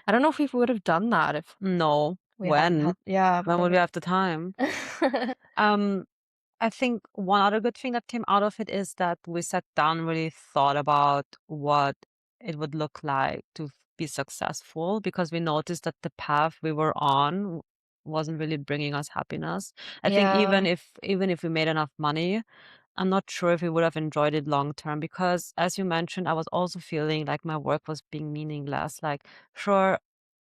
I don't know if we would have done that if No. we hadn't When? had, yeah, When would we have the time? Um, I think one other good thing that came out of it is that we sat down, really thought about what it would look like to be successful because we noticed that the path we were on wasn't really bringing us happiness. I think Yeah, even if we made enough money, I'm not sure if we would have enjoyed it long term because as you mentioned, I was also feeling like my work was being meaningless. Like, sure,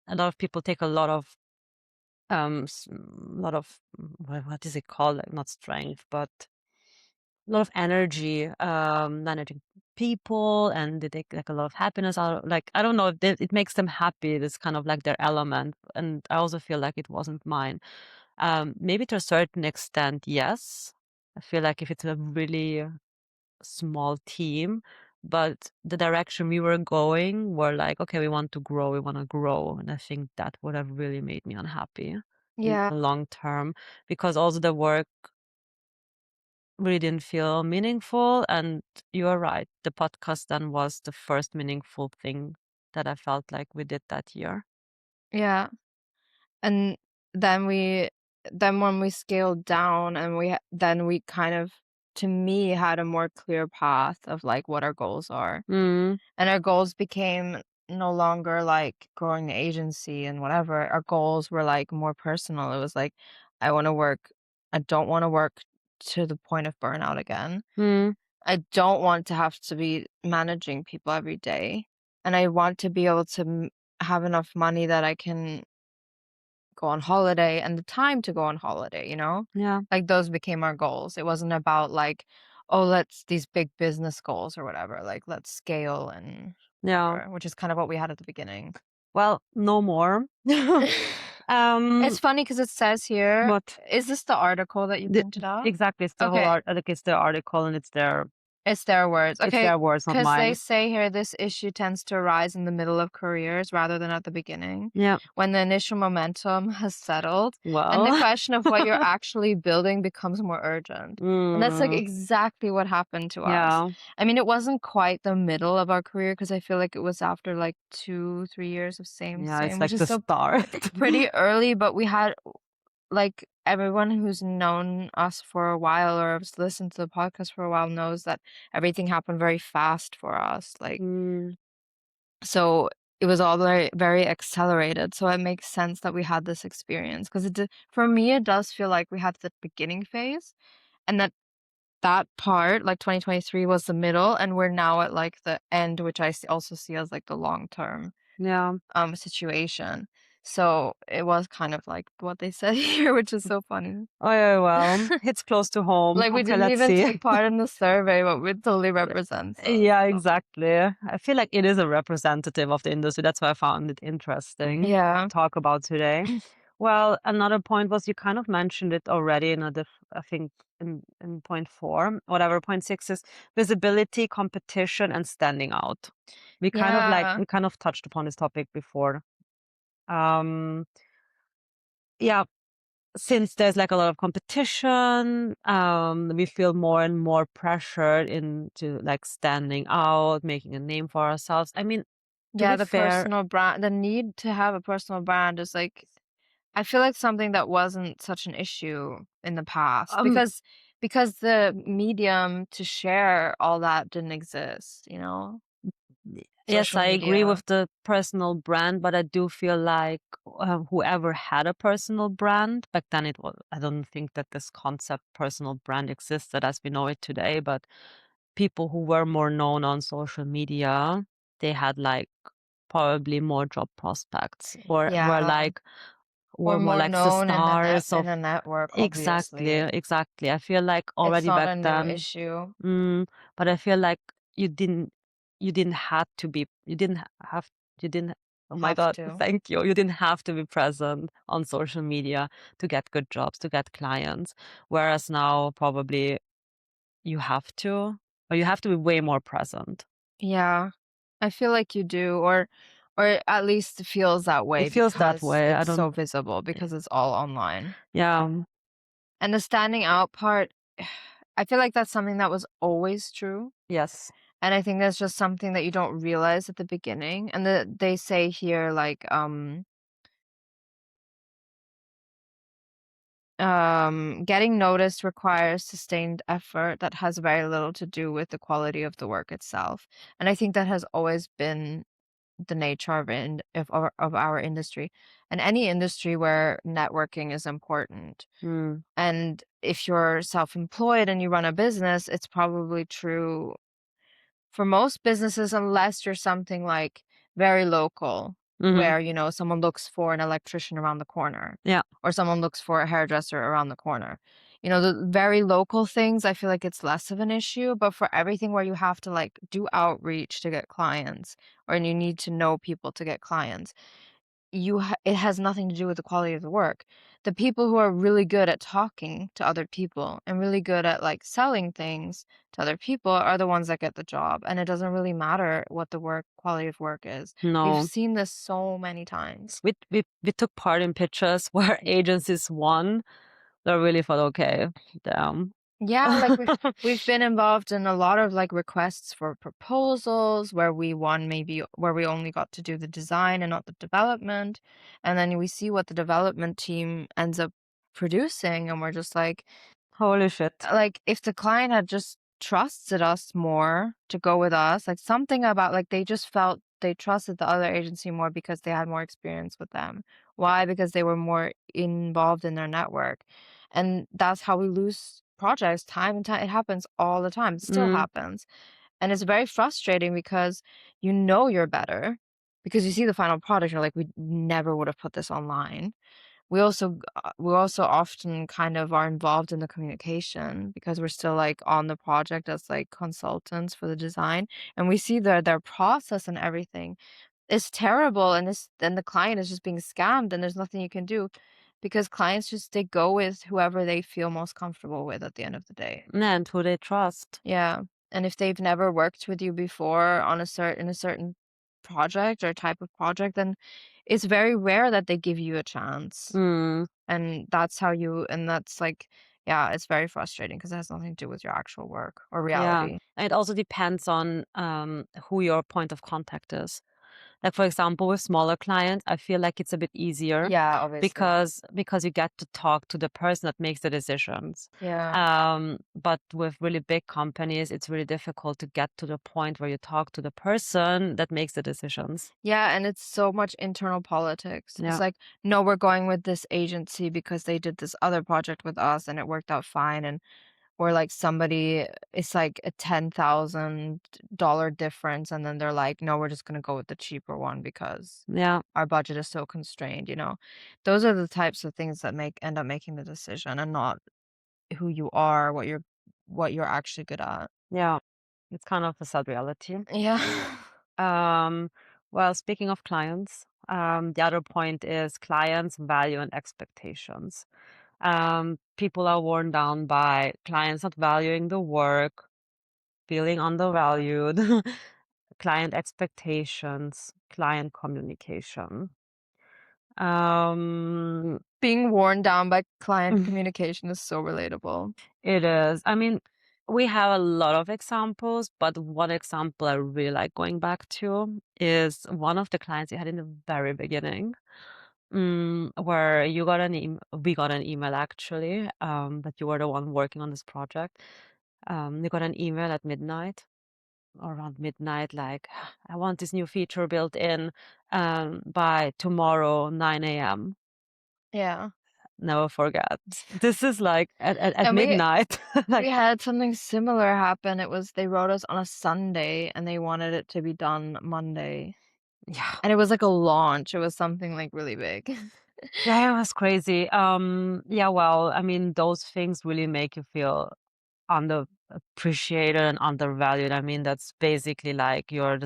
a lot of people take a lot of what is it called? Like not strength, but a lot of energy, managing people, and they take like a lot of happiness out. Like I don't know, if it makes them happy. It's kind of like their element, and I also feel like it wasn't mine. Maybe to a certain extent, yes. I feel like if it's a really small team, but the direction we were going were like, okay, we want to grow, and I think that would have really made me unhappy in yeah, the long term because also the work really didn't feel meaningful. And you are right, the podcast then was the first meaningful thing that I felt like we did that year. yeah. And then we then when we scaled down and then we kind of, to me, had a more clear path of like what our goals are. Mm, And our goals became no longer like growing the agency and whatever. Our goals were like more personal. It was like, I want to work. I don't want to work to the point of burnout again. mm, I don't want to have to be managing people every day. And I want to be able to have enough money that I can go on holiday and the time to go on holiday, you know? yeah, Like those became our goals. It wasn't about like, oh, let's these big business goals or whatever. Like let's scale and yeah. whatever, which is kind of what we had at the beginning. Well, no more. It's um, funny because it says here, but is this the article that you the, printed out? exactly, it's the whole Okay. art. Like it's the article, and It's their words. it's Okay, their words, not because they mine. say here this issue tends to arise in the middle of careers rather than at the beginning, Yeah. when the initial momentum has settled and the Well. question of what you're actually building becomes more urgent. And that's like Mm, exactly what happened to us. yeah. I mean, it wasn't quite the middle of our career because I feel like it was after like 2, 3 years of same, Yeah, it's same, which like is the still start. pretty early, but we had like, everyone who's known us for a while or has listened to the podcast for a while knows that everything happened very fast for us, like, Mm, so it was all very, very accelerated, so it makes sense that we had this experience 'cause for me, it does feel like we had the beginning phase and that part, like 2023 was the middle, and we're now at, like, the end, which I also see as, like, the long term yeah. situation. So it was kind of like what they said here, which is so funny. Oh, yeah, well, it's close to home. Like, we Okay, didn't let's even see. take part in the survey, but it totally represents us. Yeah, So exactly. I feel like it is a representative of the industry. That's why I found it interesting to yeah. talk about today. Well, another point was you kind of mentioned it already in I think in point four, whatever. Point six is visibility, competition, and standing out. Yeah. We kind of touched upon this topic before. Um, yeah, since there's like a lot of competition, we feel more and more pressured into like standing out, making a name for ourselves. I mean, to Yeah, be the fair, personal brand, the need to have a personal brand is like, I feel like something that wasn't such an issue in the past um, because the medium to share all that didn't exist, yes, social I agree media. with the personal brand, but I do feel like whoever had a personal brand back then, I don't think that this concept personal brand existed as we know it today, but people who were more known on social media, they had like probably more job prospects or Yeah. Or were more more like the known in the stars in of. a network, Exactly, obviously. exactly. I feel like It's already not back a new then, issue. mm, but I feel like you didn't you didn't have to be you didn't have you didn't oh my Have God, to. thank you. You didn't have to be present on social media to get good jobs, to get clients. Whereas now probably you have to, or you have to be way more present. Yeah. I feel like you do, or at least it feels that It way feels that because way. I it's don't so visible, because it's all online. Yeah. And the standing out part, I feel like that's something that was always true. Yes. And I think that's just something that you don't realize at the beginning. And they say here, like, getting noticed requires sustained effort that has very little to do with the quality of the work itself. And I think that has always been the nature of our industry and any industry where networking is important. Mm. And if you're self-employed and you run a business, it's probably true for most businesses, unless you're something like very local, Mhm. where, someone looks for an electrician around the corner Yeah. or someone looks for a hairdresser around the corner. The very local things, I feel like it's less of an issue, but for everything where you have to like do outreach to get clients or you need to know people to get clients, it has nothing to do with the quality of the work. The people who are really good at talking to other people and really good at like selling things to other people are the ones that get the job. And it doesn't really matter what the work quality of work is. We've No. seen this so many times. We took part in pitches where agencies won. They really thought, "Okay, damn." Yeah, like we've been involved in a lot of like requests for proposals where we won, maybe where we only got to do the design and not the development. And then we see what the development team ends up producing and we're just Holy shit. if the client had just trusted us more to go with us, like something about like they just felt they trusted the other agency more because they had more experience with them. Why? Because they were more involved in their network. And that's how we lose projects time and time. It happens all the time. It still Mm. happens. And it's very frustrating because you're better because you see the final product, you're like, we never would have put this online. We also often kind of are involved in the communication because we're still, like, on the project as, like, consultants for the design, and we see their process and everything is terrible, and the client is just being scammed, and there's nothing you can do because clients just they go with whoever they feel most comfortable with at the end of the day. And who they trust. Yeah, and if they've never worked with you before on a certain project or type of project, then it's very rare that they give you a chance. Mm. And that's like yeah, it's very frustrating because it has nothing to do with your actual work or Yeah. reality. And it also depends on, who your point of contact is. Like, for example, with smaller clients, I feel like it's a bit easier Yeah, obviously. because you get to talk to the person that makes the decisions. Yeah. But with really big companies, it's really difficult to get to the point where you talk to the person that makes the decisions. Yeah, and it's so much internal politics. It's Yeah. like, "No, we're going with this agency because they did this other project with us and it worked out fine," and or like somebody it's like a $10,000 difference, and then they're like, "No, we're just gonna go with the cheaper one because Yeah. our budget is so constrained." Those are the types of things that make end up making the decision and not who you are, what you're actually good at. Yeah. It's kind of a sad reality. Yeah. Um, well, speaking of clients, the other point is clients' value and expectations. People are worn down by clients not valuing the work, feeling undervalued, client expectations, client communication. Um, Being worn down by client communication is so relatable. it is. I mean, we have a lot of examples, but one example I really like going back to is one of the clients we had in the very beginning, where we got an email actually, that you were the one working on this project. We got an email at midnight, around midnight, like, I want this new feature built in, by tomorrow, 9 a.m. Yeah. Never forget. This is like at And midnight. we Like, had something similar happen. They wrote us on a Sunday and they wanted it to be done Monday. yeah. And it was like a launch. It was something like really big. Yeah, it was crazy. Yeah, well, I mean, those things really make you feel underappreciated and undervalued. I mean, that's basically like you're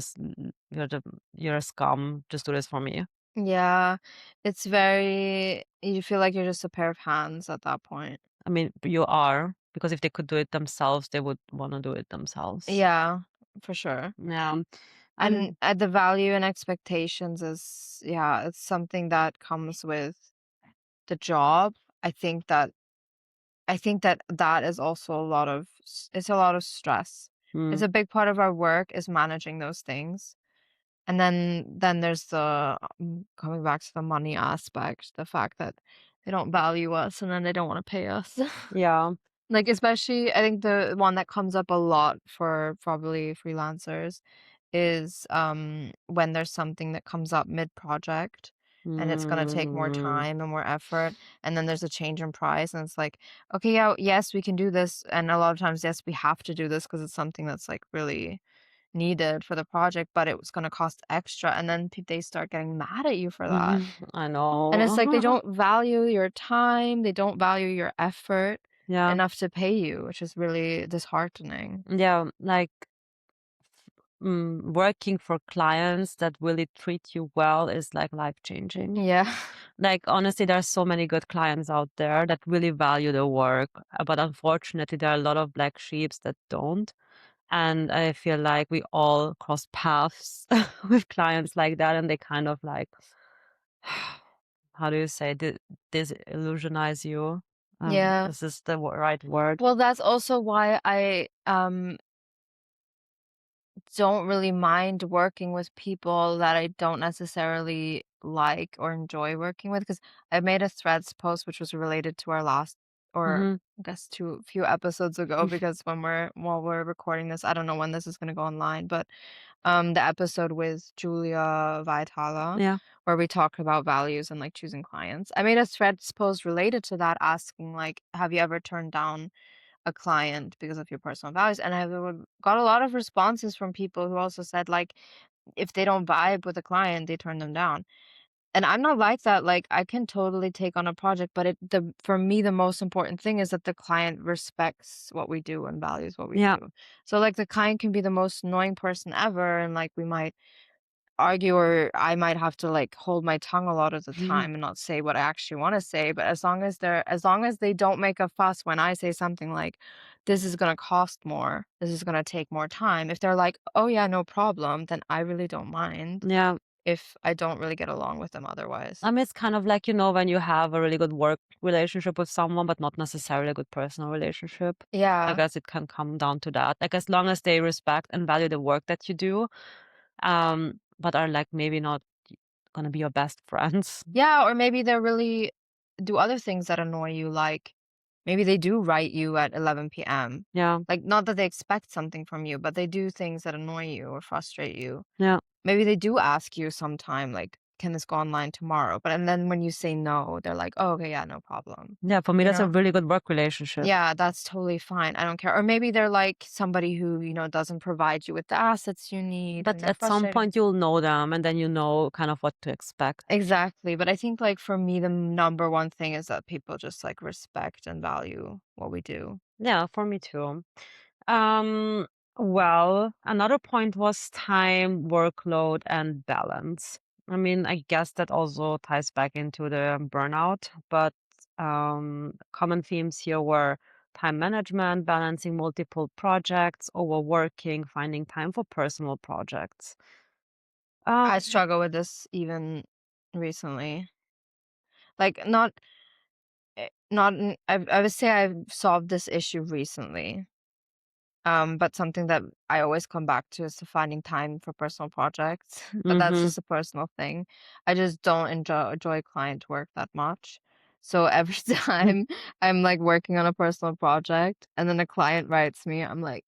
a scum. Just do this for me. Yeah. You feel like you're just a pair of hands at that point. I mean, you are, because if they could do it themselves, they would want to do it themselves. Yeah, for sure. Yeah. And And the value and expectations is, yeah, it's something that comes with the job. I think that I think that that is also a lot of it's a lot of stress. It's Mm. a big part of our work is managing those things. And then there's the coming back to the money aspect, the fact that they don't value us and then they don't want to pay us. Yeah. Like, especially, I think the one that comes up a lot for probably freelancers is, when there's something that comes up mid-project and it's gonna take more Mm. time and more effort, and then there's a change in price, and it's like, "Okay, yeah, yes, we can do this," and a lot of times, yes, we have to do this because it's something that's, like, really needed for the project, but it was gonna cost extra, and then they start getting mad at you for that. I And it's like they know. don't value your time, they don't value your effort Yeah. enough to pay you, which is really disheartening. Yeah, like, working for clients that really treat you well is, like, life-changing. Yeah. Like, honestly, there are so many good clients out there that really value the work, but unfortunately, there are a lot of black sheeps that don't, and I feel like we all cross paths with clients like that, and they kind of, like, how do you say, disillusionize you? Yeah. Is this the right word? Well, that's also why I, don't really mind working with people that I don't necessarily like or enjoy working with, because I made a Threads post which was related to our last, or Mhm. I guess to a few episodes ago, because while we're recording this, I don't know when this is gonna go online, but the episode with Julia Vitala, Yeah. where we talked about values and like choosing clients. I made a Threads post related to that asking like, have you ever turned down a client because of your personal values? And got a lot of responses from people who also said like if they don't vibe with a client, they turn them down. And I'm not like that. Like I can totally take on a project, but it the for me the most important thing is that the client respects what we do and values what we Yeah. do. So like the client can be the most annoying person ever and like we might argue, or I might have to like hold my tongue a lot of the time and not say what I actually want to say. But as long as they don't make a fuss when I say something like, this is gonna cost more, this is gonna take more time. If they're like, oh yeah, no problem, then I really don't mind Yeah. if I don't really get along with them otherwise. I mean, it's kind of like, when you have a really good work relationship with someone, but not necessarily a good personal relationship. I Yeah. guess it can come down to that. Like, as long as they respect and value the work that you do, but are like maybe not gonna be your best friends. Yeah, or maybe they really do other things that annoy you, like maybe they do write you at 11 p.m. Yeah. Like, not that they expect something from you, but they do things that annoy you or frustrate you. Yeah. Maybe they do ask you sometime, like, can this go online tomorrow? But and then when you say no, they're like, oh, okay, yeah, no problem. Yeah. For me, You that's a know? really good work relationship. Yeah, that's totally fine. I don't care. Or maybe they're like somebody who, doesn't provide you with the assets you need But and they're at some frustrated. point, you'll know them, and then you know kind of what to expect. Exactly, but I think, like, for me, the number one thing is that people just, like, respect and value what we do. Yeah, for me too. Um, well, another point was time, workload, and balance. I mean, I guess that also ties back into the burnout, but common themes here were time management, balancing multiple projects, overworking, finding time for personal projects. I Um, struggle with this even recently. Like, not n I would say I've solved this issue recently, but something that I always come back to is to finding time for personal projects, but that's mhm. just a personal thing. I just don't enjoy client work that much. So every time I'm, like, working on a personal project and then a client writes me, I'm like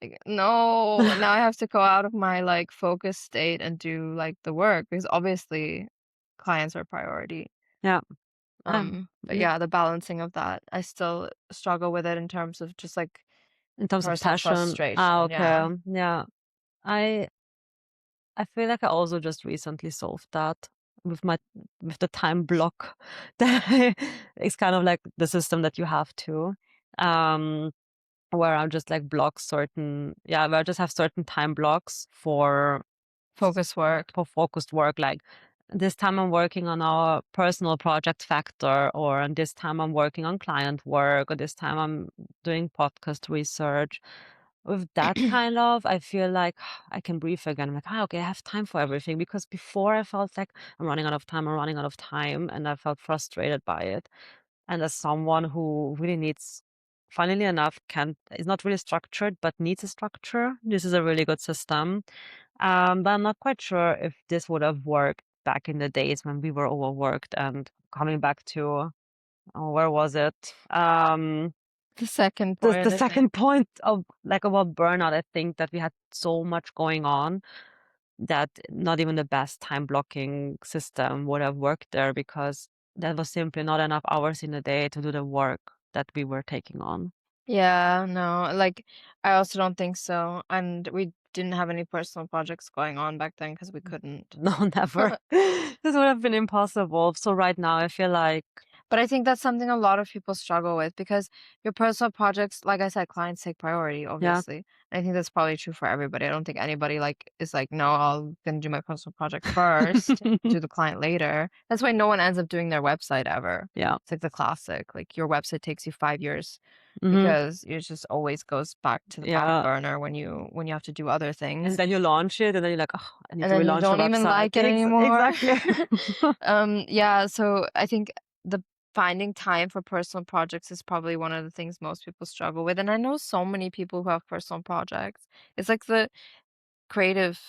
like, no, now I have to go out of my, like, focus state and do, like, the work because obviously clients are priority. Yeah. But Yeah. yeah, the balancing of that, I still struggle with it in terms of just, like, In terms of personal passion. Ah, frustration, yeah. okay. Yeah. I I feel like I also just recently solved that with my with the time block. That it's kind of like the system that you have to, um, where I just like block certain, yeah, where I just have certain time blocks Focus work. for focused work. Like this time I'm working on our personal project factor, or and this time I'm working on client work, or this time I'm doing podcast research. With that kind of, I feel like I can breathe again. I'm like, ah, okay, I have time for everything. Because before I felt like I'm running out of time, I'm running out of time, and I felt frustrated by it. and as someone who really needs, funnily enough, can is not really structured, but needs a structure, this is a really good system. But I'm not quite sure if this would have worked back in the days when we were overworked. And coming back to, oh, where was it? The second The point, I think. second point of like about burnout, I think that we had so much going on that not even the best time blocking system would have worked there, because there was simply not enough hours in the day to do the work that we were taking on. Yeah, no, like, I also don't think so, and we didn't have any personal projects going on back then because we couldn't. No, never. This would have been impossible. So right now I feel like, But I think that's something a lot of people struggle with because your personal projects, like I said, clients take priority, yeah. obviously. And I think that's probably true for everybody. I don't think anybody like is like, no, I'll gonna do my personal project first, do the client later. That's why no one ends up doing their website ever. Yeah. It's like the classic. Like your website takes you 5 years Mhm. because it just always goes back to the back Yeah. burner when you have to do other And things. then you launch it and then you're like, "Oh, I need And to then you relaunch the don't even website." like it anymore. Exactly. Yeah, so I think the finding time for personal projects is probably one of the things most people struggle with, and I know so many people who have personal projects. It's like the creative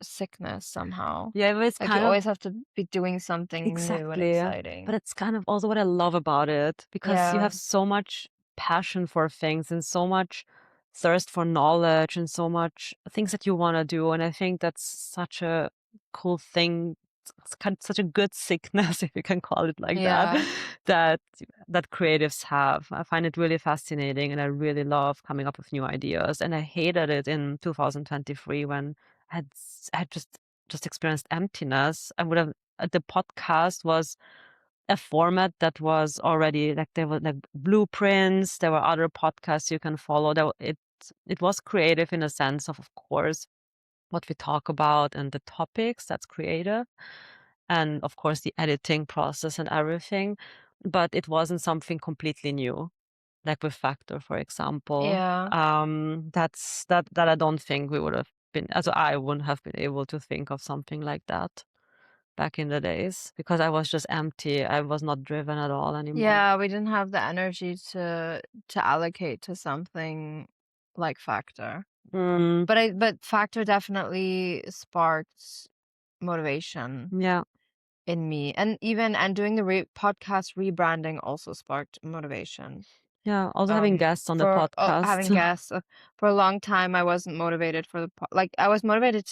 sickness somehow. Yeah, but it's Like, you kind of always have to be doing something new and exactly. But exciting. it's kind of also what I love about it, because you Yeah. have so much passion for things and so much thirst for knowledge and so much things that you want to do. And I think that's such a cool thing. It's kind of such a good sickness, if you can call it like that, Yeah. that creatives have. I find it really fascinating, and I really love coming up with new ideas. And I hated it in 2023 when I had just experienced emptiness. I would have the podcast was a format that was already like, there were like blueprints, there were other podcasts you can follow. It was creative in a sense of course, what we talk about and the topics, that's creative. And of course the editing process and everything. But it wasn't something completely new, like with Factor, for example. Yeah. That I don't think we would have been, also I wouldn't have been able to think of something like that back in the days, because I was just empty. I was not driven at all anymore. Yeah, we didn't have the energy to allocate to something like Factor. Mm, But Factor definitely sparked motivation yeah, in me, and even and doing the podcast rebranding also sparked motivation. yeah. Also having guests on the For having podcast. guests, for a long time, I wasn't motivated for the like I was motivated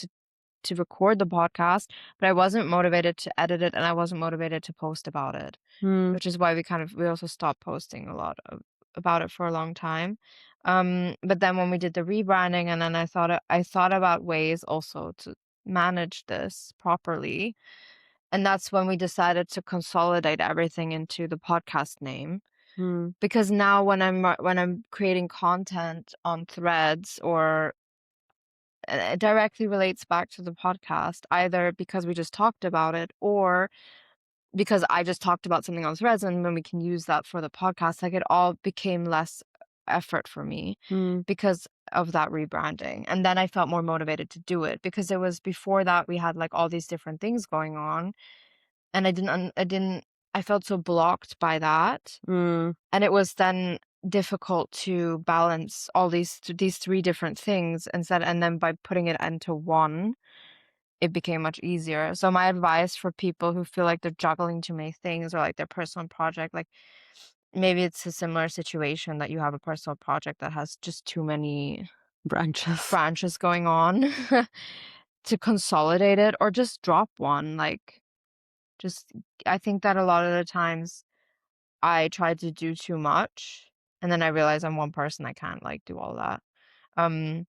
to record the podcast, but I wasn't motivated to edit it, and I wasn't motivated to post about it, Mm, which is why we also stopped posting a lot about it for a long time. But then when we did the rebranding, and then I thought about ways also to manage this properly, and that's when we decided to consolidate everything into the podcast name. mm, Because now when I'm creating content on Threads or it directly relates back to the podcast, either because we just talked about it or because I just talked about something on Threads and then we can use that for the podcast, like, it all became less effort for me mm, because of that rebranding, and then I felt more motivated to do it because it was before that we had, like, all these different things going on, and I felt so blocked by that, mm, and it was then difficult to balance all these 3 different things instead, and then by putting it into one, it became much easier. So my advice for people who feel like they're juggling too many things or like their personal project, like maybe it's a similar situation that you have a personal project that has just too many branches. branches going on to consolidate it or just drop one. Like just I think that a lot of the times I try to do too much and then I realize I'm one person, I can't like do all that. Um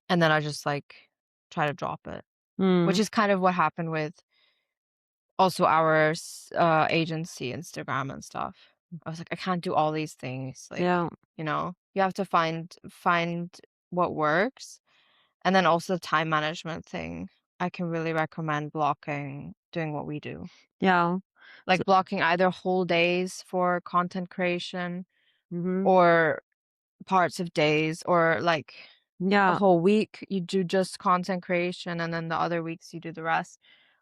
and then I just like try to drop it, which Mm, is kind of what happened with also our agency Instagram and stuff. I was like, I can't do all these things. Like, yeah, you have to find what works. And then also the time management thing. I can really recommend blocking, doing what we do. yeah. So, Like blocking either whole days for content creation mhm, or parts of days or like a yeah, whole week you do just content creation and then the other weeks you do the rest.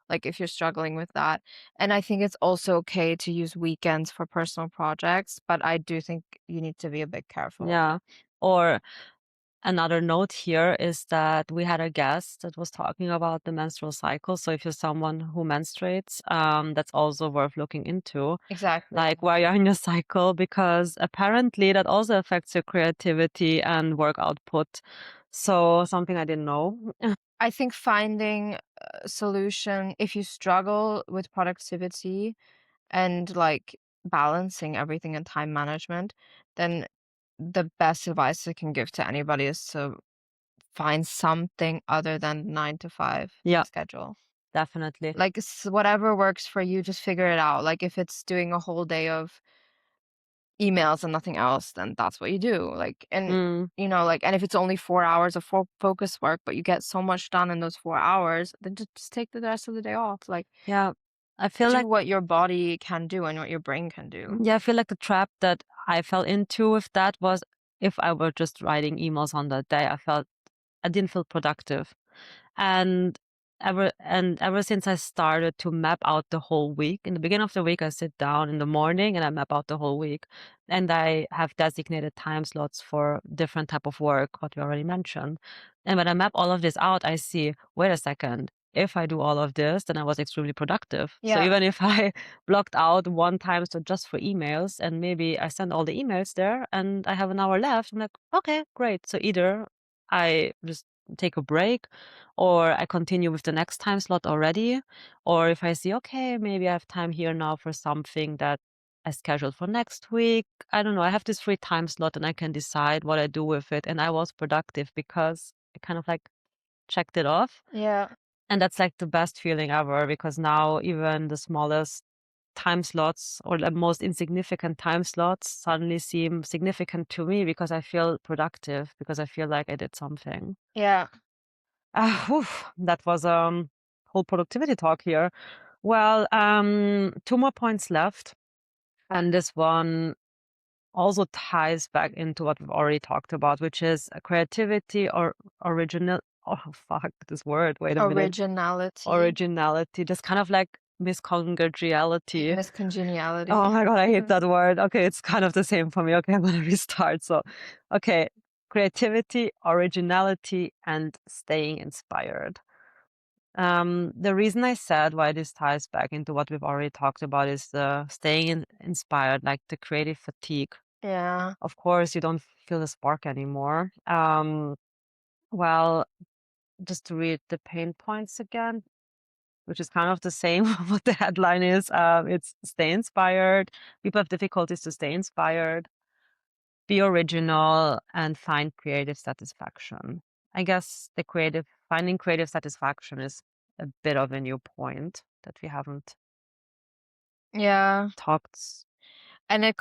like if you're struggling with that. And I think it's also okay to use weekends for personal projects, but I do think you need to be a bit careful. Yeah. Or another note here is that we had a guest that was talking about the menstrual cycle. So if you're someone who menstruates, that's also worth looking into, Exactly. like where you're in your cycle, because apparently that also affects your creativity and work output. So something I didn't know. I think finding a solution if you struggle with productivity and like balancing everything and time management, then the best advice I can give to anybody is to find something other than 9 to 5 Yeah, schedule. definitely. Like, whatever works for you, just figure it out. Like, if it's doing a whole day of emails and nothing else, then that's what you do. Like, and Mm, like, and if it's only 4 hours of focus work, but you get so much done in those 4 hours, then just take the rest of the day off. Like, yeah. I feel do like what your body can do and what your brain can do. yeah, I feel like the trap that I fell into with that was if I were just writing emails on that day, I didn't feel productive. And ever since I started to map out the whole week, in the beginning of the week, I sit down in the morning and I map out the whole week. And I have designated time slots for different type of work, what we already mentioned. And when I map all of this out, I see, wait a second, if I do all of this, then I was extremely productive. So Yeah. even if I blocked out one time so just for emails and maybe I send all the emails there and I have an hour left, I'm like, okay, great. So either I just take a break or I continue with the next time slot already. Or if I see, okay, maybe I have time here now for something that I scheduled for next week. I don't know. I have this free time slot and I can decide what I do with it. And I was productive because I kind of like checked it off. Yeah. And that's like the best feeling ever because now even the smallest time slots or the most insignificant time slots suddenly seem significant to me because I feel productive, because I feel like I did something. Yeah. Whew, that was whole productivity talk here. Well, two more points left, and this one also ties back into what we've already talked about, which is creativity or original. Oh fuck, this word. Wait a minute. Originality, Originality, just kind of like miscongeniality. Oh miscongeniality. my god, I hate that word. Okay, it's kind of the same for me. Okay, I'm gonna restart. So, okay, creativity, originality, and staying inspired. The reason I said why this ties back into what we've already talked about is the staying inspired, like the creative fatigue. Yeah. Of course, you don't feel the spark anymore. Well, just to read the pain points again, which is kind of the same what the headline is. It's stay inspired. People have difficulties to stay inspired, be original, and find creative satisfaction. I guess finding creative satisfaction is a bit of a new point that we haven't Yeah. talked. And it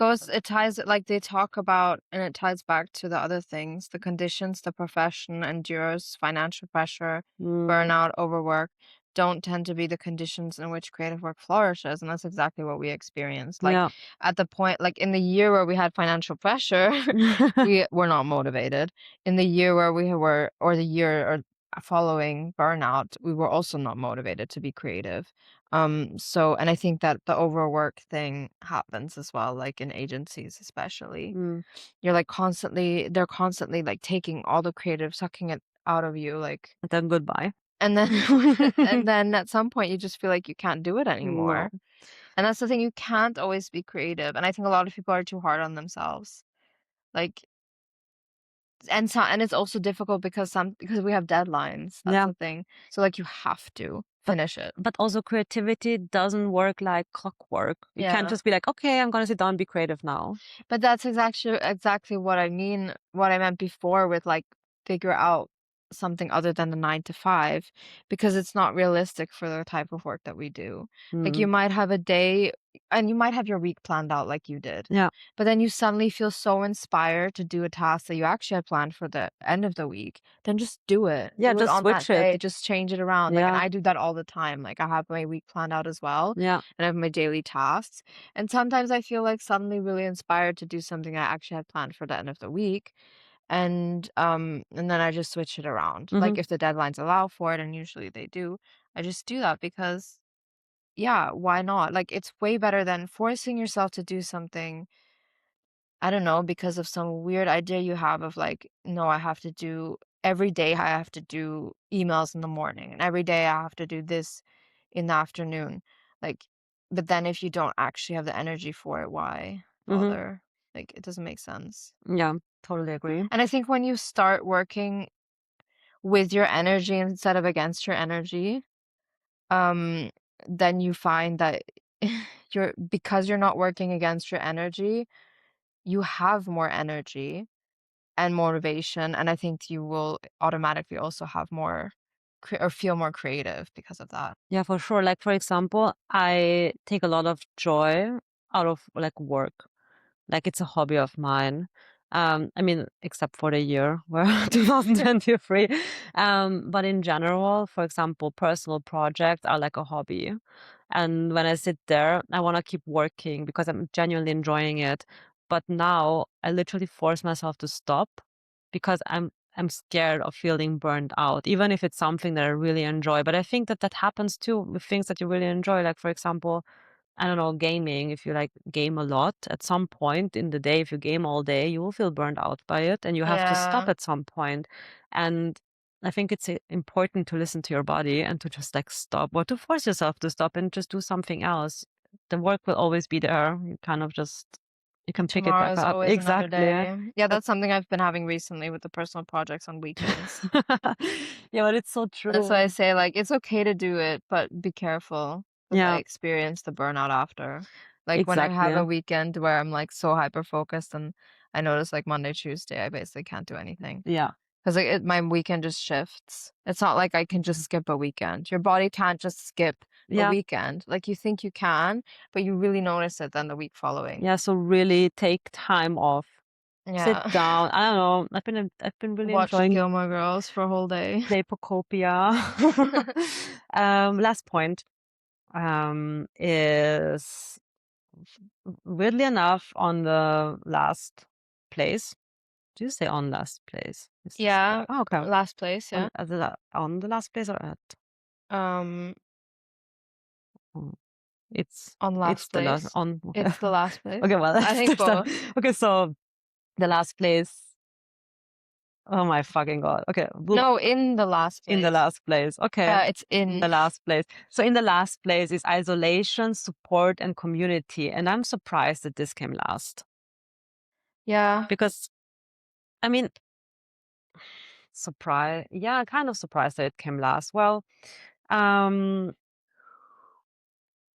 ties like they talk about, and it ties back to the other things, the conditions the profession endures, financial pressure, Mm, burnout, overwork, don't tend to be the conditions in which creative work flourishes. And that's exactly what we experienced. Like yeah. at the point, like in the year where we had financial pressure, we were not motivated. In the year where we were, or the year or following burnout, we were also not motivated to be creative. So and I think that the overwork thing happens as well, like in agencies especially. Mm, They're constantly like taking all the creative, sucking it out of you, like then goodbye. and then and then at some point you just feel like you can't do it No. anymore. And that's the thing, you can't always be creative. And I think a lot of people are too hard on themselves. Like and it's also difficult because we have deadlines. That's Yeah. the thing. So like you have to But finish it. but also creativity doesn't work like clockwork. You can't Yeah. just be like, okay, I'm gonna sit down and be creative now. But that's exactly what I mean, what I meant before with, like, figure out something other than the 9 to 5, because it's not realistic for the type of work that we do. Like, you Mm, might have a day and you might have your week planned out like you did, yeah. but then you suddenly feel so inspired to do a task that you actually had planned for the end of the week, then just do it. Yeah, Do it just on that switch it. day, just change it around, like, and Yeah. I do that all the time, like, I have my week planned out as well, Yeah. and I have my daily tasks, and sometimes I feel like suddenly really inspired to do something I actually had planned for the end of the week. And then I just switch it around. Mhm. Like if the deadlines allow for it, and usually they do, I just do that because, yeah, why not? Like, it's way better than forcing yourself to do something, I don't know, because of some weird idea you have of like, no, I have to do every day, I have to do emails in the morning, and every day I have to do this in the afternoon. Like, but then if you don't actually have the energy for it, why Mhm. bother? Like, it doesn't make sense. Yeah, totally agree. And I think when you start working with your energy instead of against your energy, um, then you find that because you're not working against your energy, you have more energy and motivation, and I think you will automatically also have more or feel more creative because of that. Yeah, for sure. Like, for example, I take a lot of joy out of, like, work. Like, it's a hobby of mine. I mean, except for the year where 2023. But in general, for example, personal projects are like a hobby. And when I sit there, I want to keep working because I'm genuinely enjoying it. But now I literally force myself to stop because I'm scared of feeling burned out, even if it's something that I really enjoy. But I think that that happens too with things that you really enjoy. Like, for example, I don't know, gaming. If you like game a lot, at some point in the day, if you game all day, you will feel burned out by it and you have to stop Yeah, at some point. And I think it's important to listen to your body and to just like stop or to force yourself to stop and just do something else. The work will always be there. You kind of just, you can pick it tomorrow back is up. always another Exactly. day. Yeah, But that's something I've been having recently with the personal projects on weekends. yeah, but it's so That's why I true. say, like, it's okay to do it, but be careful because I Yeah, experienced the burnout after. Like, when I have a exactly. weekend where I'm, like, so hyper focused and I notice, like, Monday, Tuesday, I basically can't do anything. Yeah. 'Cause, like, my weekend just shifts. It's not like I can just skip a weekend. Your body can't just skip a Yeah. weekend. Like, you think you can, but you really notice it then the week following. Yeah. So really take time off. Sit Yeah. down. I don't know. I've been really Watch enjoying Gilmore Girls for a whole day. Playpocopia. Last point is weirdly enough on the last place. Do you say on last place? Is this Yeah, correct? Oh, okay. last place, On yeah. on the last place or at? Um, Oh, it's on it's last the last place. on. Okay. It's the last place. Okay. Well, I think there's that. both. Okay. So the last place. Oh my fucking god. Okay. No, in the last In the place. last place. Okay. It's In the in. last place. So in the last place is isolation, support, and community. And I'm surprised that this came last. Yeah. Because I mean, surprise, yeah, kind of surprised that it came last. Well, um,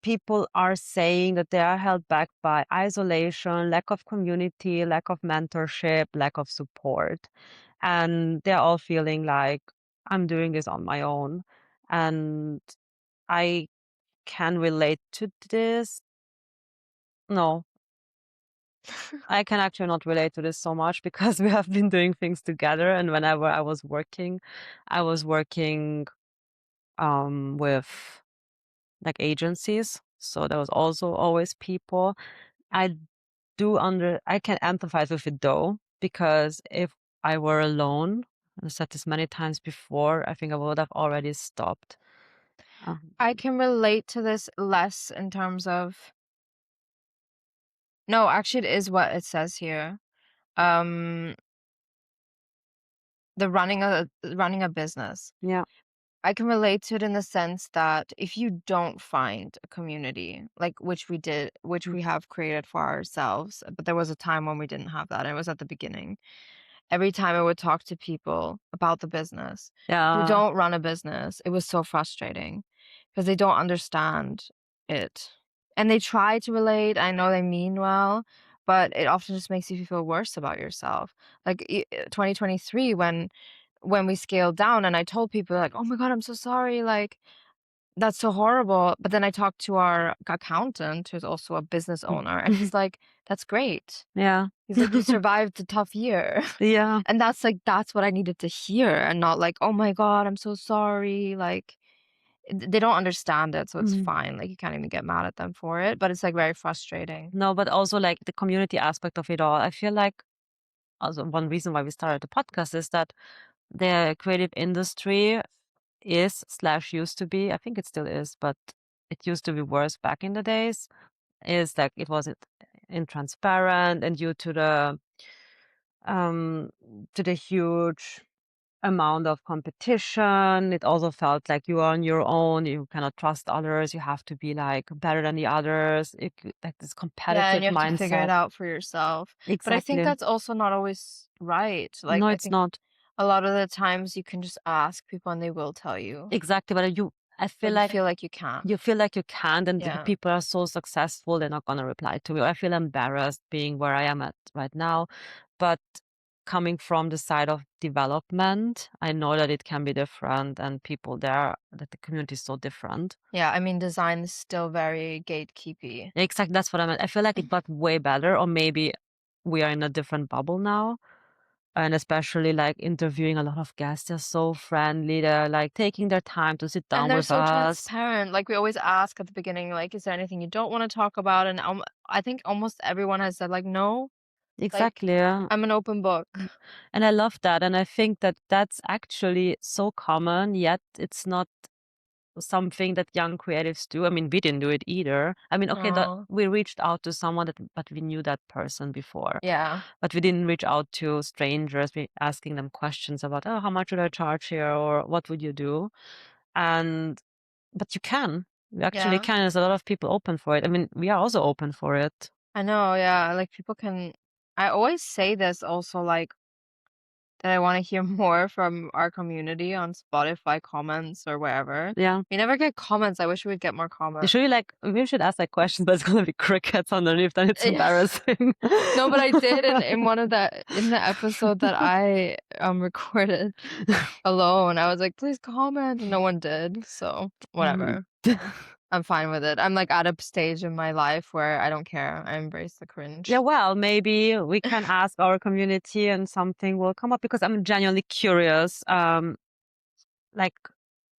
people are saying that they are held back by isolation, lack of community, lack of mentorship, lack of support. And they're all feeling like I'm doing this on my own. And I can relate to this. No, I can actually not relate to this so much because we have been doing things together. And whenever I was working with like agencies. So there was also always people. I I can empathize with it though, because if I were alone, I said this many times before, I think I would have already stopped. Um, I can relate to this less in terms of no, actually, it is what it says here. Um, the running a business. yeah, I can relate to it in the sense that if you don't find a community, like which we did, which mm, we have created for ourselves, but there was a time when we didn't have that, and it was at the beginning. Every time I would talk to people about the business who yeah, don't run a business, it was so frustrating because they don't understand it. And they try to relate. I know they mean well, but it often just makes you feel worse about yourself. Like 2023 when we scaled down and I told people like, "Oh my god, I'm so sorry." Like that's so horrible. But then I talked to our accountant who's also a business owner and he's like, "That's great." yeah, He's like, "You survived a tough year." yeah. And that's, like that's what I needed to hear and not like, "Oh my god, I'm so sorry." Like, they don't understand it, so it's Mhm. fine. Like, you can't even get mad at them for it, but it's, like, very frustrating. No, but also like the community aspect of it all. I feel like also one reason why we started the podcast is that the creative industry is slash used to be, I think it still is, but it used to be worse back in the days, is like it was intransparent and due um to the huge amount of competition. It also felt like you are on your own. You cannot trust others. You have to be like better than the others. Like this Yeah, and competitive you have to figure it mindset. out for yourself. But I think Exactly. that's also not always right. Like, No, I it's think not. a lot of the times you can just ask people and they will tell you, Exactly. But I feel but you like feel like you can't. you feel like you can't, and the Yeah. people are so successful, they're not gonna reply to me. Or I feel embarrassed being where I am at right now. But coming from the side of development, I know that it can be different and people there, that the community is so different. Yeah, I mean, design is still very gatekeepy. Exactly, that's what I meant. I feel like it got way better, or maybe we are in a different bubble now. And especially like interviewing a lot of guests, they're so friendly. They're like taking their time to sit And down they're with so us. transparent. Like we always ask at the beginning, like, is there anything you don't want to talk about? And I think almost everyone has said, like, no, like, Exactly. Yeah. I'm an open book. And I love that. And I think that that's actually so common, yet it's not something that young creatives do. I mean, we didn't do it either. I mean, okay, No. we reached out to someone but we knew that person before. Yeah. But we didn't reach out to strangers, asking them questions about, oh, how much would I charge here? Or what would you do? And, but you can. You actually Yeah. can. There's a lot of people open for it. I mean, we are also open for it. I know. Yeah. Like people can, I always say this also, like, that I want to hear more from our community on Spotify comments or wherever. Yeah. We never get comments. I wish we would get more You should comments. like, we should ask like questions, but it's gonna be crickets underneath, then it's Yeah. embarrassing. No, but I did in one of in the episode that I recorded alone. I was like, please comment, and no one did. So Mm. whatever. I'm fine with it. I'm like at a stage in my life where I don't care. I embrace the Yeah, cringe. well, maybe we can ask our community and something will come up because I'm genuinely curious. Like,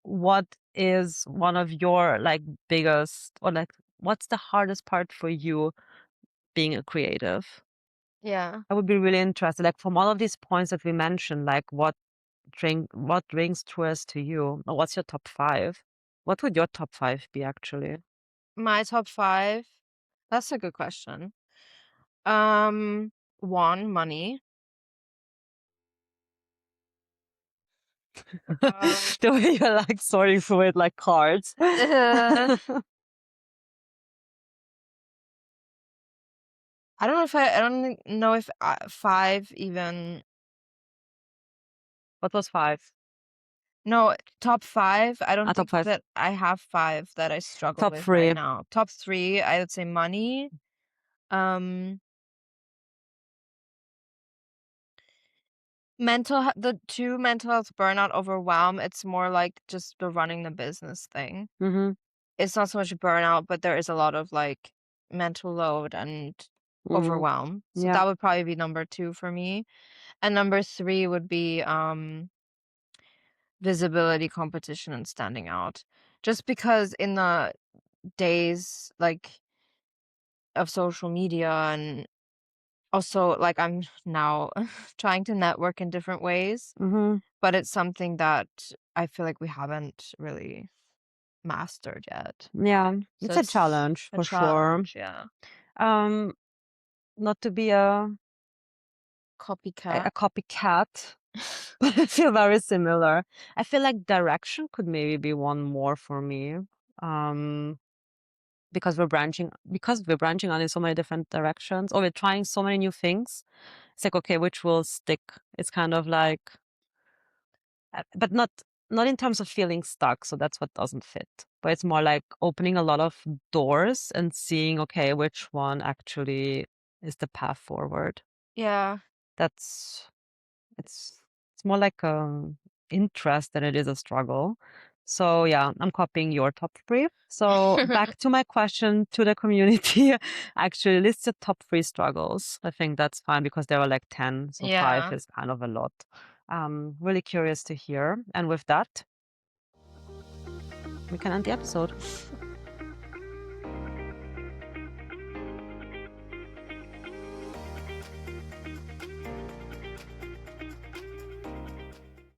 what is one of your like biggest, or like what's the hardest part for you being a creative? Yeah. I would be really interested, like from all of these points that we mentioned, like what rings truest to you? Or what's your top five? What would your top five be actually? My top five. That's a good question. Um, one, money. Um, The way you're like sorting through it like cards. uh, I don't know if five even. What was five? No, top five. I don't Top think five. that I have five that I struggle Top with right three. now. Top three, I would say money. Um, the two mental health burnout overwhelm. It's more like just the running the business thing. Mm-hmm. It's not so much burnout, but there is a lot of like mental load and Mm-hmm. overwhelm. So Yeah. that would probably be number two for me. And number three would be visibility, competition, and standing out. Just because in the days like of social media and also like I'm now trying to network in different ways, Mm-hmm. but it's something that I feel like we haven't really mastered yet. Yeah. So It's a it's challenge a for sure. challenge, yeah. Um, not to be Copycat. a copycat, but I feel very similar. I feel like direction could maybe be one more for me. Um, because we're branching out in so many different directions, or we're trying so many new things. It's like, okay, which will stick? It's kind of like, but not in terms of feeling stuck. So that's what doesn't fit. But it's more like opening a lot of doors and seeing, okay, which one actually is the path forward. Yeah. That's it's more like interest than it is a struggle. So yeah, I'm copying your top three. So back to my question to the community. Actually, list your top three struggles. I think that's fine because there are like 10, so five Yeah. is kind of a lot. Really curious to hear. And with that, we can end the episode.